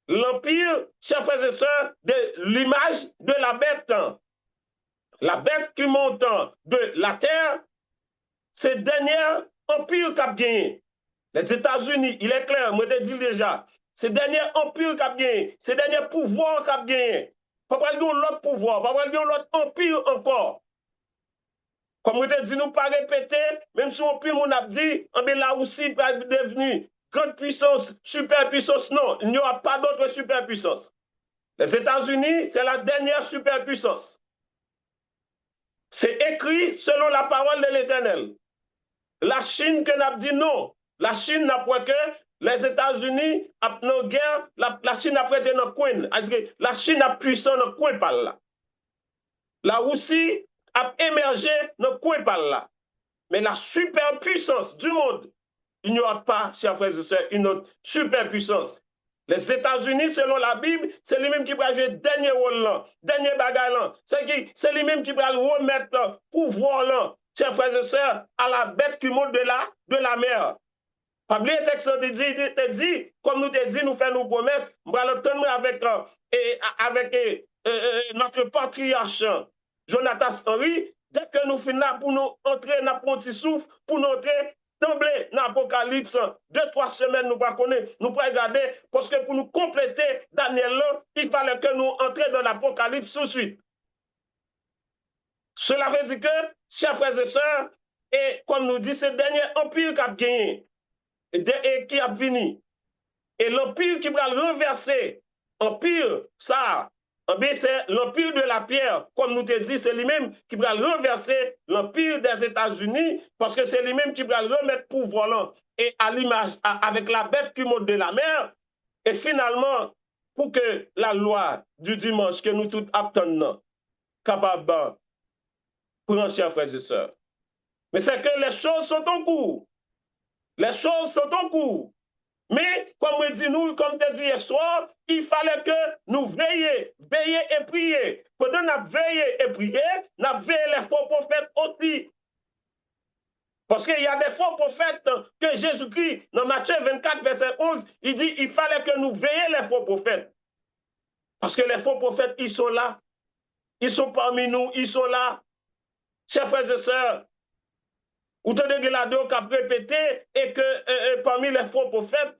L'empire, chers frères et sœurs, de l'image de la bête. La bête qui monte de la terre, c'est le dernier empire qui a gagné. Les États-Unis, il est clair, moi je te dis déjà, c'est le dernier empire qui a gagné, c'est le dernier pouvoir qui a gagné. Pas pas l'autre pouvoir, pas pas l'autre empire encore. Comme je te dis, nous pas répéter, même si empire, on a dit, la Russie va devenir grande puissance, superpuissance. Non, il n'y aura pas d'autre superpuissance. Les États-Unis, c'est la dernière superpuissance. C'est écrit selon la parole de l'Éternel. La Chine que n'a dit non. La Chine n'a pas que les États-Unis, dans la guerre, la Chine a prêté dans le coin. La Chine a puissant dans le coin par là. La Russie a émergé dans le coin par là. Mais la superpuissance du monde, il n'y aura pas, chers frères et sœurs, une autre superpuissance. Les États-Unis, selon la Bible, c'est lui-même qui va jouer le dernier rôle là, dernier bagarre là. C'est lui-même qui va remettre le pouvoir là, chers frères et sœurs, à la bête qui monte de la mer. Pabli le texte te dit, comme nous te dit, nous faisons nos promesses, nous allons l'entendre avec notre patriarche Jonathan Henry, dès que nous finissons là pour nous entrer dans un petit souffle, pour nous entrer d'emblée dans l'Apocalypse, 2-3 semaines, nous ne connaissons, nous pas regarder, parce que pour nous compléter Daniel là, il fallait que nous entrions dans l'Apocalypse tout de suite. Cela veut dire que, chers frères et sœurs, et comme nous dit, c'est le dernier empire qui a gagné et qui a fini. Et l'empire qui va renverser, empire, ça, c'est l'empire de la pierre. Comme nous te dit, c'est lui-même qui va renverser l'empire des États-Unis parce que c'est lui-même qui va remettre pouvoir là. Et à l'image, avec la bête qui monte de la mer. Et finalement, pour que la loi du dimanche que nous tous attendons, capable de prendre, chers frères et sœurs. Mais c'est que les choses sont en cours. Les choses sont en cours. Mais, comme on dit nous, comme tu as dit hier soir, il fallait que nous veiller et prier. Pendant que nous veillons et prier, nous veillons les faux prophètes aussi. Parce qu'il y a des faux prophètes que Jésus-Christ, dans Matthieu 24, verset 11, il dit il fallait que nous veillions les faux prophètes. Parce que les faux prophètes, ils sont là. Ils sont parmi nous, ils sont là. Chers frères et sœurs, ou te de la deux qu'a répété et que parmi les faux prophètes,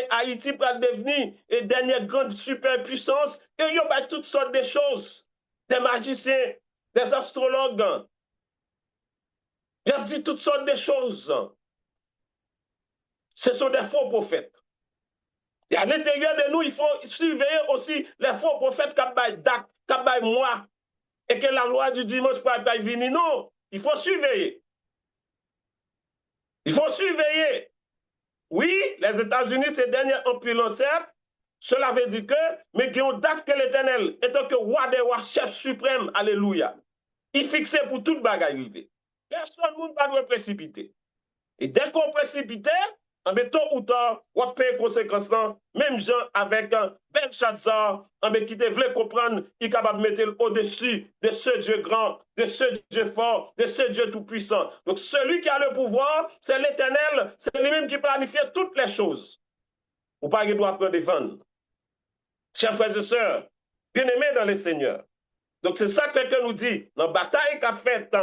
Haïti va devenir une dernière grande superpuissance et il y a toutes sortes de choses, des magiciens, des astrologues. Il y a dit toutes sortes de choses. Ce sont des faux prophètes. Et à l'intérieur de nous, il faut surveiller aussi les faux prophètes qui ont date, qui ont mois, et que la loi du dimanche ne peut pas venir. Non, il faut surveiller. Il faut surveiller. Oui, les États-Unis, ces derniers empires, certes, cela veut dire que, mais qu'il y a une date que l'Éternel, étant que roi des rois, chef suprême, alléluia, il fixé pour toute bagaille. Personne ne va nous précipiter. Et dès qu'on précipite, tôt ou tard, on paye conséquences, même gens avec Belshazzar, qui voulait comprendre, il est capable de mettre au-dessus de ce Dieu grand, de ce Dieu fort, de ce Dieu tout-puissant. Donc celui qui a le pouvoir, c'est l'Éternel, c'est lui-même qui planifie toutes les choses. Ou pas qu'il doit prendre des vannes. Chers frères et sœurs, bien-aimés dans le Seigneur. Donc c'est ça que nous dit, dans la bataille qu'a fait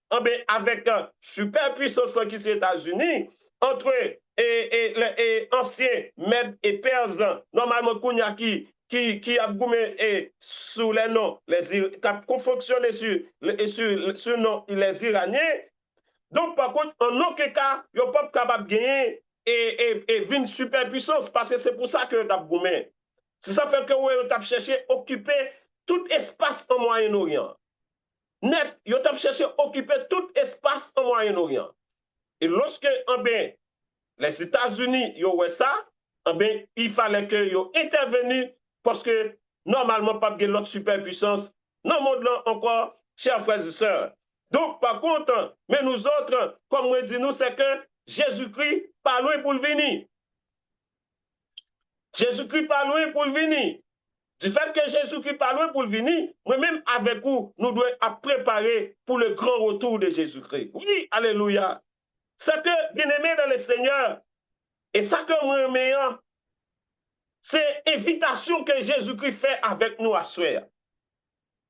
avec superpuissance qui c'est États-Unis, entre anciens Mèdes et Perses, normalement, Kounia qui a goumé sous les noms, qui a fonctionné sur nom, les Iraniens. Donc, par contre, en aucun cas, il n'y a pas capable de gagner et une superpuissance parce que c'est pour ça que tu as goumé. C'est ça fait que tu as cherché à occuper tout espace au Moyen-Orient. Net, tu as cherché à occuper tout espace au Moyen-Orient. Et lorsque les États-Unis ont fait ça, il fallait qu'ils interviennent parce que normalement, pas de l'autre superpuissance dans le monde là encore, chers frères et sœurs. Donc, par contre, mais nous autres, comme on dit, nous, c'est que Jésus-Christ pas loin pour le venir. Jésus-Christ pas loin pour le venir. Du fait que Jésus-Christ pas loin pour le venir, moi-même avec vous, nous devons préparer pour le grand retour de Jésus-Christ. Oui, alléluia. C'est que, bien-aimé dans le Seigneur, et ça que moi, meilleur, c'est l'invitation que Jésus-Christ fait avec nous à soi.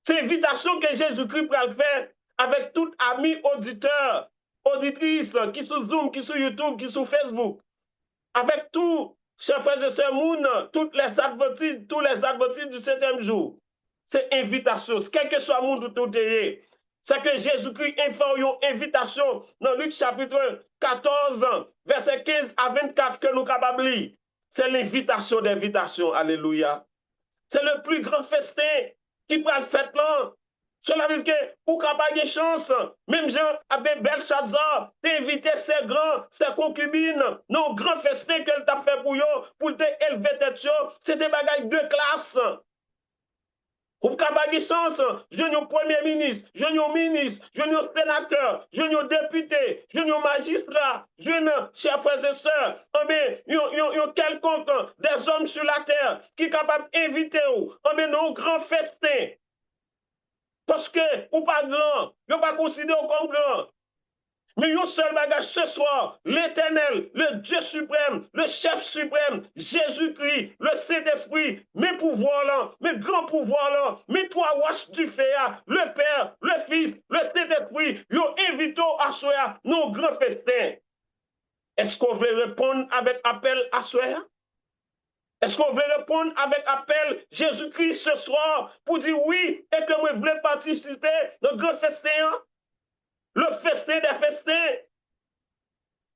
C'est l'invitation que Jésus-Christ peut faire avec tout ami auditeur, auditrice qui sur Zoom, qui sur YouTube, qui sur Facebook. Avec tout, chers frères et sœurs, tous les adventistes du 7e jour. C'est invitation. Quel que soit le monde où tout est, c'est que Jésus-Christ fait une invitation dans Luc chapitre 14, verset 15 à 24 que nous sommes capables de lire. C'est l'invitation d'invitation. Alléluia. C'est le plus grand festin qui peut le faire là. Cela veut dire que pour qu'on ait de chance, même Jean avec Belshazzar, t'inviter ses grands, ses concubines, non grand festin qu'elle t'a fait pour t'élever tête, c'est des bagages de classe. Pour qu'on ait de chance, je suis premier ministre, je suis ministre, je suis sénateur, je suis député, je suis magistrat, je suis chers frères et sœurs, il y a quelconque des hommes sur la terre qui sont capables d'inviter nos grands festins. Parce que, ou pas grand, ne pas considéré comme grand. Mais un seul bagage ce soir, l'Éternel, le Dieu suprême, le chef suprême, Jésus-Christ, le Saint-Esprit, mes pouvoirs là, mes grands pouvoirs là, mes trois wash du féa, le Père, le Fils, le Saint-Esprit, ils ont invité à soi nos grands festins. Est-ce qu'on veut répondre avec appel à soi? Est-ce qu'on veut répondre avec appel Jésus-Christ ce soir pour dire oui et que moi je voulais participer dans le grand festin? Le festin des festins.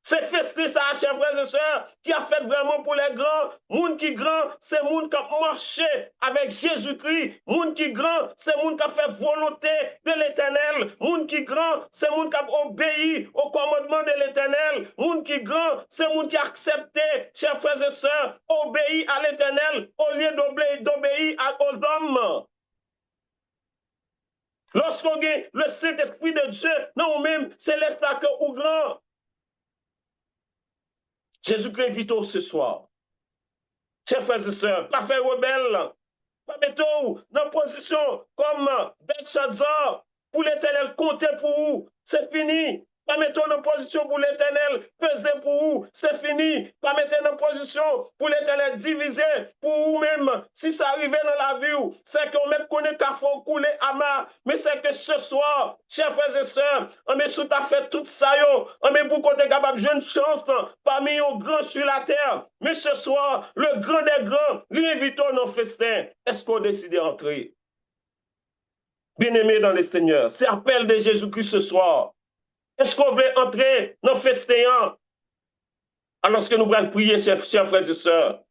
C'est festin, ça, chers frères et sœurs, qui a fait vraiment pour les grands. Moun qui grand, c'est moun qui a marché avec Jésus-Christ. Moun qui grand, c'est moun qui a fait volonté de l'Éternel. Moun qui grand, c'est moun qui a obéi au commandement de l'Éternel. Moun qui grand, c'est moun qui a accepté, chers frères et sœurs, obéi à l'Éternel au lieu d'obéir aux hommes. Lorsqu'on a le Saint-Esprit de Dieu, non même, c'est l'espace ou grand. Jésus-Christ invite ce soir. Chers frères et sœurs, pas faire rebelle, pas mettre dans position comme Belshazzar pour l'Éternel compter pour vous. C'est fini. Pas mettre en position pour l'Éternel peser pour vous. C'est fini. Pas mettre en position pour l'Éternel diviser pour vous-même. Si ça arrive dans la vie, c'est qu'on met connaît qu'à faut couler à mais c'est que ce soir, chers frères et sœurs, on met sous ta fait tout ça, on met pour qu'on est capable de jouer une chance parmi les grands sur la terre. Mais ce soir, le grand des grands, l'invitons nos festins. Est-ce qu'on décide d'entrer? Bien-aimés dans le Seigneur, c'est appel de Jésus-Christ ce soir. Est-ce qu'on veut entrer dans le festin? Alors que nous allons prier, chers frères et sœurs.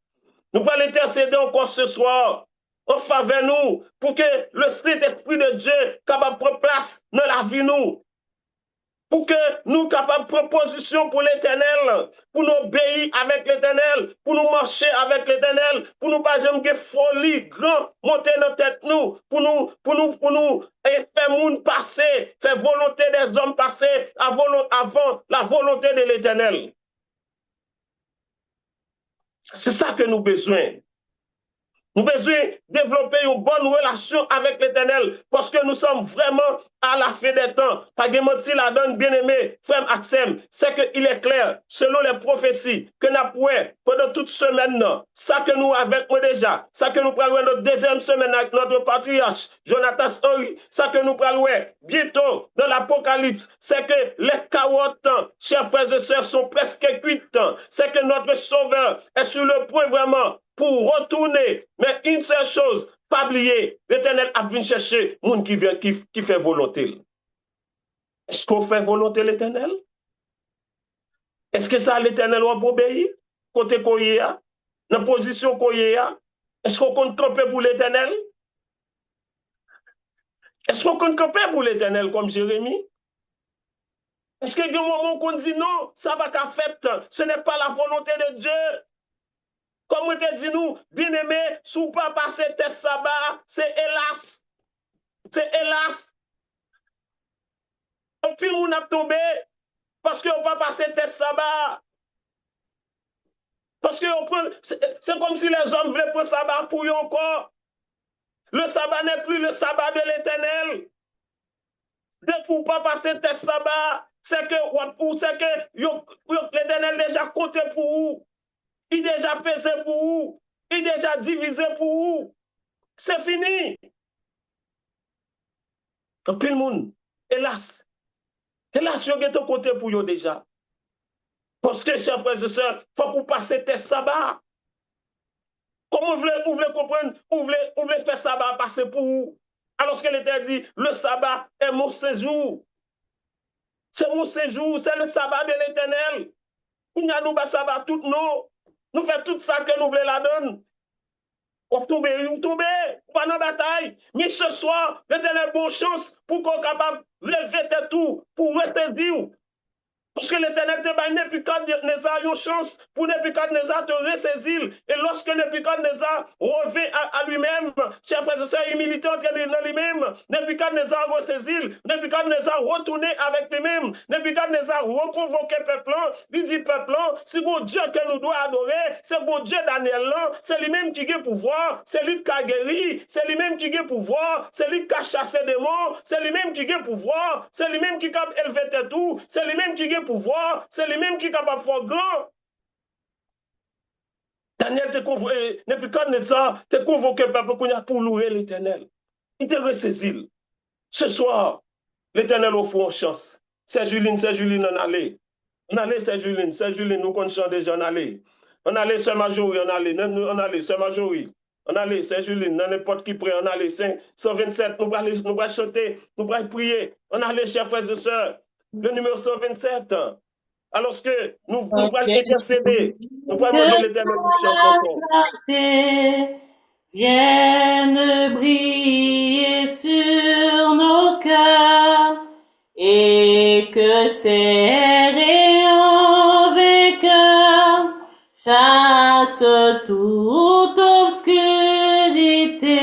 Nous allons intercéder encore ce soir en faveur de nous pour que le Saint-Esprit de Dieu capable de prendre place dans la vie nous. Pour que nous capables de prendre position pour l'Éternel, pour nous obéir avec l'Éternel, pour nous marcher avec l'Éternel, pour nous pas jamais folie, grand, monter dans tête nous, pour nous et faire monde passer, faire volonté des hommes passer avant la volonté de l'Éternel. C'est ça que nous avons besoin. Nous avons besoin de développer une bonne relation avec l'Éternel parce que nous sommes vraiment à la fin des temps. Pas de mentir la donne bien-aimé, frère Axem, c'est qu'il est clair, selon les prophéties que nous avons pendant toute semaine, ça que nous avec moi déjà, ça que nous prenons notre deuxième semaine avec notre patriarche, Jonathan Henry, ça que nous prenons bientôt dans l'Apocalypse, c'est que les 40 ans, chers frères et sœurs, sont presque 8 ans. C'est que notre Sauveur est sur le point vraiment pour retourner. Mais une seule chose, pas oublier, l'Éternel a venu chercher monde qui fait volonté. Est-ce qu'on fait volonté l'Éternel? Est-ce que ça l'Éternel va obéir? Côté qu'on y a, dans la position qu'on y a, est-ce qu'on compte camper pour l'Éternel? Est-ce qu'on compte camper pour l'Éternel comme Jérémie? Est-ce qu'il y a un moment qu'on dit non, ça va qu'à fait, ce n'est pas la volonté de Dieu? Comme on te dit nous, bien aimé, si vous pas passer test sabbat, c'est hélas. C'est hélas. Un pile moun a tombé parce qu'on pas passer test sabbat. Parce que c'est comme si les hommes voulaient prendre sabbat pour eux encore. Le sabbat n'est plus le sabbat de l'Éternel. De pour pas passer test sabbat, c'est que l'Éternel déjà compté pour vous. Il déjà pesé pour vous. Il déjà divisé pour vous. C'est fini. Un pile moun, hélas. Hélas, yo gen ton côté pour yo déjà. Parce que, chers frères et sœurs, il faut qu'on passe test sabbat. Comment vous voulez comprendre, vous voulez faire sabbat passer pour vous? Alors que l'Éternel dit, le sabbat est mon séjour. C'est mon séjour, c'est le sabbat de l'Éternel. Nous avons nous sabbat tout nous. Nous faisons tout ça que nous voulons la donne. On tombe, pas dans la bataille. Mais ce soir, l'Éternel bonne chance pour qu'on soit capable de relever tout, pour rester dire. Parce que l'Éternel te baille Nebuchadnezzar une chance pour Nebuchadnezzar te ressaisir. Et lorsque Nebuchadnezzar revient à lui-même, chers frères et sœurs, humilité entre lui-même, Nebuchadnezzar ressaisir, Nebuchadnezzar retourner avec lui-même, Nebuchadnezzar reconvoquer le peuple, il dit peuple, c'est bon Dieu que nous devons adorer, c'est bon Dieu Daniel, c'est lui-même qui a pouvoir, c'est lui qui a guéri, c'est lui-même qui a pouvoir, c'est lui qui a chassé des morts, c'est lui-même qui a pouvoir, c'est lui-même qui a élevé tout, c'est lui-même qui a pouvoir, c'est lui-même qui est capable de faire grand. Daniel te convoqué, Nebuchadnezzar te convoqué pour louer l'Éternel. Il te ressaisi. Ce soir, l'Éternel offre une chance. C'est Juline, on allait. On allait, c'est Juline, nous connaissons déjà, on allait. On allait, c'est Majorie, on allait, c'est Majorie. On allait, c'est Juline, n'importe qui prie, on allait, 127, nous allons chanter, nous allons prier. On allait, chers frères et sœurs, le numéro 127. Alors que nous allons intercéder, nous allons demander l'Éternel une chance encore. Vienne briller sur nos cœurs et que ces rayons vainqueurs chassent toute obscurité.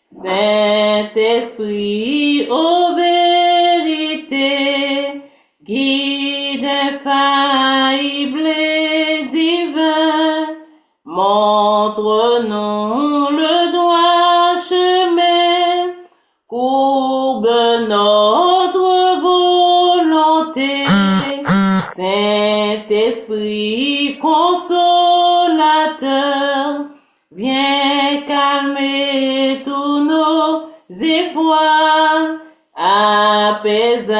Saint-Esprit, ô vérité, guide infaillible et divin, montre-nous le droit chemin, courbe notre volonté. Saint-Esprit consolateur, viens calmer tous nos efforts, apaisa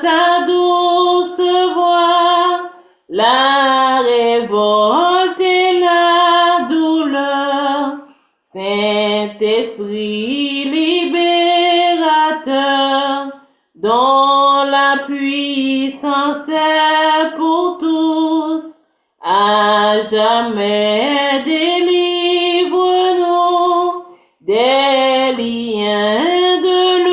ta douce voix, la révolte et la douleur. Saint-Esprit libérateur, dont la puissance est pour tous, à jamais délivre-nous des liens de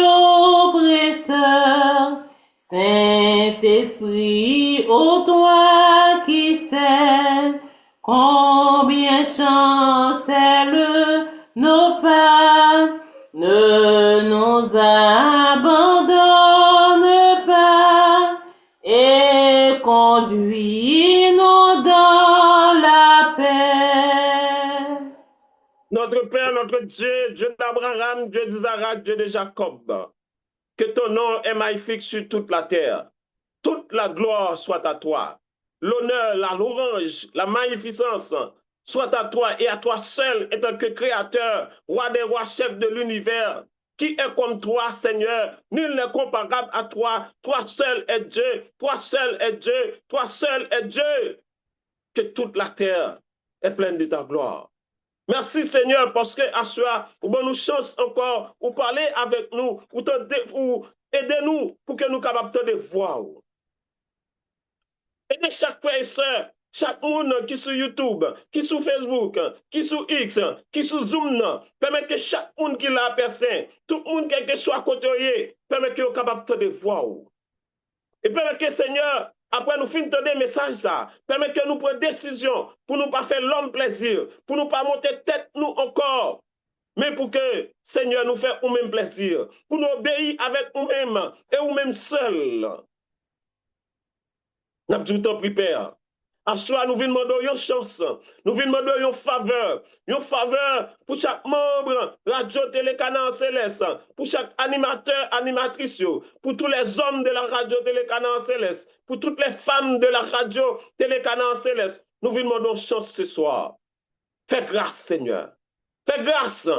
l'oppresseur. Saint-Esprit, ô toi qui sais combien chancelle nos pas, ne nous abandonne pas et conduis-nous dans la paix. Père, notre Dieu, Dieu d'Abraham, Dieu d'Isaac, Dieu de Jacob, que ton nom est magnifique sur toute la terre. Toute la gloire soit à toi. L'honneur, la louange, la magnificence soit à toi et à toi seul, étant que créateur, roi des rois, chef de l'univers. Qui est comme toi, Seigneur? Nul n'est comparable à toi. Toi seul est Dieu. Toi seul est Dieu. Toi seul est Dieu. Que toute la terre est pleine de ta gloire. Merci Seigneur parce que à soir, vous nous chance encore, vous parler avec nous, vous aider-nous pour que nous soyons capables de voir. Aidez chaque frère et soeur, chaque monde qui sur YouTube, qui sur Facebook, qui sur X, qui sur Zoom, permet que chaque monde qui l'a personne, tout le monde quel que soit côté, permet que vous capable de voir. Et permet que Seigneur, après nous finissons des messages, ça permet que nous prenions des décisions pour ne pas faire l'homme plaisir, pour ne pas monter tête nous encore, mais pour que Seigneur nous fasse nous-mêmes plaisir, pour nous obéir avec nous-mêmes et nous-mêmes seuls. Nous avons tout pris, Père. À soi, nous venons demander une chance, nous venons demander une faveur pour chaque membre, radio, télé, canal céleste, pour chaque animateur, animatrice, pour tous les hommes de la radio, télé, canal céleste, pour toutes les femmes de la radio, télé, canal céleste. Nous venons demander une chance ce soir. Fais grâce, Seigneur. Fais grâce.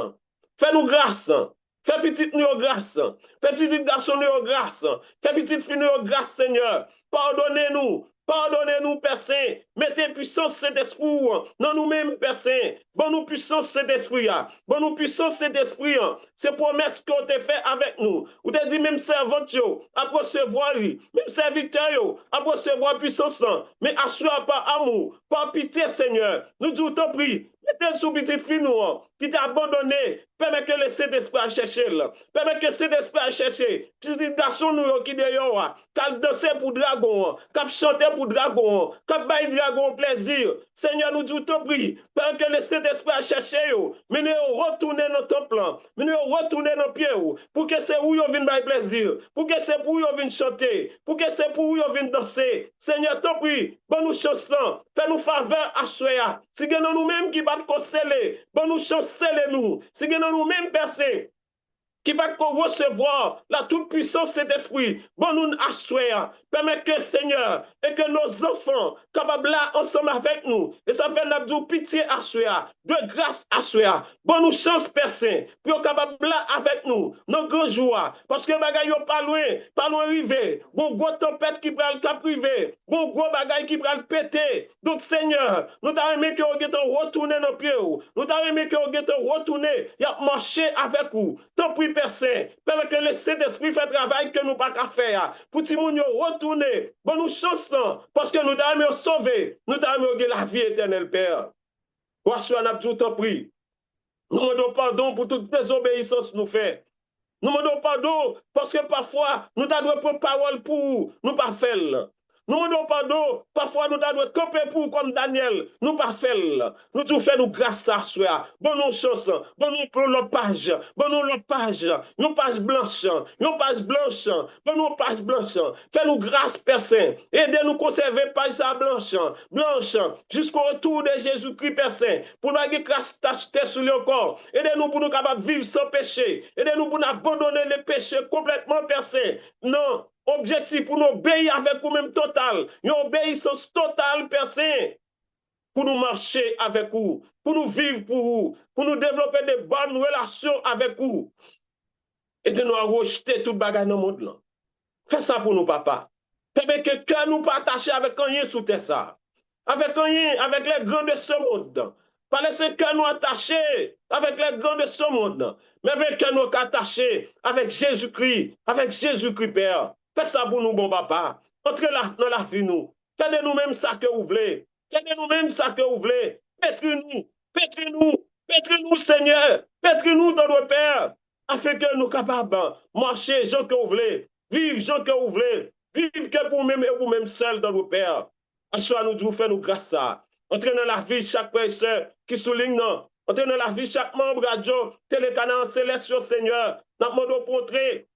Fais-nous grâce. Fais petite nous grâce. Fais petit garçon nous grâce. Fais petite fille nous grâce, Seigneur. Pardonnez-nous. Pardonnez-nous, Père Saint. Mettez puissance cet esprit dans nous-mêmes, Père Saint. Bon nous puissance cet esprit. Bon nous puissance cet esprit. C'est promesse qu'on t'a fait avec nous. Ou t'as dit même servant, à recevoir, même serviteur, à recevoir puissance. Mais assure par amour, par pitié, Seigneur. Nous disons, t'en prie. Mettez sous petite fille nous, qui t'a abandonné. Permets que le Saint-Esprit a cherché. Permets que le Saint-Esprit a cherché. Petit garçon nous qui d'ailleurs, qui danser pour dragon, qui chanter pour dragon, qui bailler dragon plaisir. Seigneur, nous disons t'en prie. Permets que le Saint-Esprit a cherché. Mais nous retourner dans ton plan. Mais nous retourner dans pied. Pour que c'est où nous venons bailler plaisir. Pour que c'est pour où nous venons chanter. Pour que c'est pour où nous venons danser. Seigneur, t'en prie. Bon nous chanson. Fais-nous faveur à soi. Si nous-mêmes qui battent conseiller, bon nous chanceler nous. Si nous-mêmes personnes qui va recevoir la toute-puissance de cet esprit, bon nous assoyons, permet que Seigneur et que nos enfants capables là ensemble avec nous, et ça fait l'abdou pitié assoya, de grâce assoya, bon nous chance personne, pour capables là avec nous, nos grands joie, parce que bagay yo pas loin arrivé, bon gros tempête qui prend le cap privé, bon gros bagay qui prend le péter, donc Seigneur, nous t'avons aimé que vous retourner nos pieds, nous t'avons aimé que vous retourner, y a marché avec vous, tant pis Père Saint, permet que le Saint-Esprit fait travail que nous pas qu'à faire. Pour que nous retourner, bon nous chance parce que nous t'avons sauvé, nous t'avons la vie éternelle, Père. Voici un abdou t'en prie. Nous demandons pardon pour toute désobéissance nous fait. Nous demandons pardon parce que parfois nous t'avons prendre parole pour nous pas faire. Nous demandons pardon, parfois nous devons camper pour comme Daniel, nous pas faire. Nous devons faire nous grâce à soi. Bon nous chance, bon nous pour notre page, bon nous notre page, une page blanche, bon nous page blanche. Fais-nous grâce, Père Saint. Aidez-nous conserver page blanche, jusqu'au retour de Jésus-Christ, Père Saint. Pour nous avoir grâce tachetée sur le corps. Aidez-nous pour nous capables de vivre sans péché. Aidez-nous pour nous abandonner les péchés complètement, Père Saint. Non. Objectif pour nous obéir avec vous-même total, une obéissance totale, Père Saint, pour nous marcher avec vous, pour nous vivre pour vous, pour nous développer de bonnes relations avec vous. Et de nous rejeter toute bagarre dans le monde. Là. Fais ça pour nous, papa. Permets que cœur nous pas attaché avec rien sous terre ça. Avec rien, avec les grands de ce monde. Pas laisser que nous attachés avec les grands de ce monde. Mais avec que nous attachés avec Jésus-Christ, Père. Fais ça pour nous, bon papa. Entrez dans la vie, nous. Faites de nous-mêmes ça que vous voulez. Faites de nous-mêmes ça que vous voulez. Pétris-nous, Seigneur. Pétris-nous dans nos pères. Afin que nous capables de marcher, gens que vous voulez. Vivre, gens que vous voulez. Vivre que pour vous-même et vous-même seul dans nos pères. À soi, nous devons faire nous grâce à. Entrez dans la vie chaque personne qui souligne, non. Entrez dans la vie chaque membre radio, télécanal céleste, Seigneur. Nous demandons pour entrer.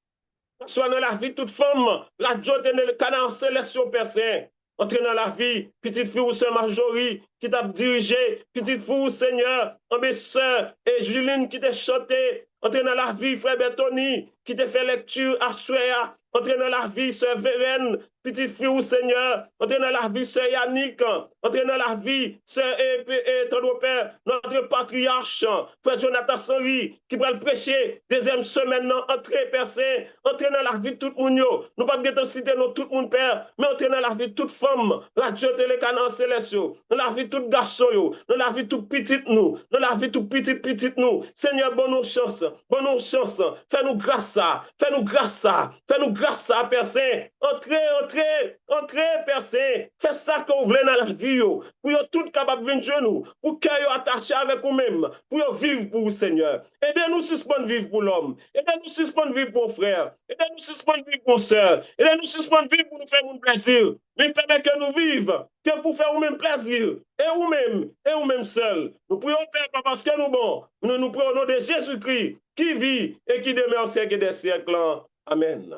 Soit dans la vie toute femme, la joie de le canal céleste, Père Saint. Entre dans la vie, petite fille ou sœur Marjorie qui t'a dirigé, petite fille ou Seigneur, mes sœurs et Juline qui t'a chanté. Entre dans la vie, frère Bertoni qui t'a fait lecture à Suéa. Entre dans la vie, sœur Vérène, petite fille ou Seigneur. Entre dans la vie, sœur Yannick. Entre dans la vie, sœur et ton père, notre patriarche, frère Jonathan Sanri, qui va le prêcher deuxième semaine, entrer, Père Saint, entrer dans la vie de tout le monde. Nous pas bien citer tout le monde, Père, mais entrer dans la vie de toute femme, radio, télé, canal céleste, dans la vie de tout garçon, dans la vie de tout petit nous, dans la vie de tout petit nous. Seigneur, bonne chance, fais-nous grâce à, fais-nous grâce à, fais-nous grâce à, Père Saint. Entrez, Père Saint. Fais ça que vous voulez dans la vie, pour que tout capable de venir nous, pour que vous attaché avec vous-même, pour vivre pour vous, Seigneur. Aidez-nous suspendre vivre pour l'homme. Aidez-nous suspendre vivre pour frère. Aidez-nous suspendre vivre pour soeur. Aidez-nous suspendre vivre pour nous faire un plaisir. Mais permettez que nous vivions, que pour faire vous-même plaisir. Et vous-même seul. Nous prions, Père, pas parce que nous bon. Nous prions au nom de Jésus-Christ, qui vit et qui demeure au siècle des siècles. Amen.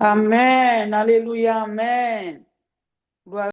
Amen. Alléluia. Amen.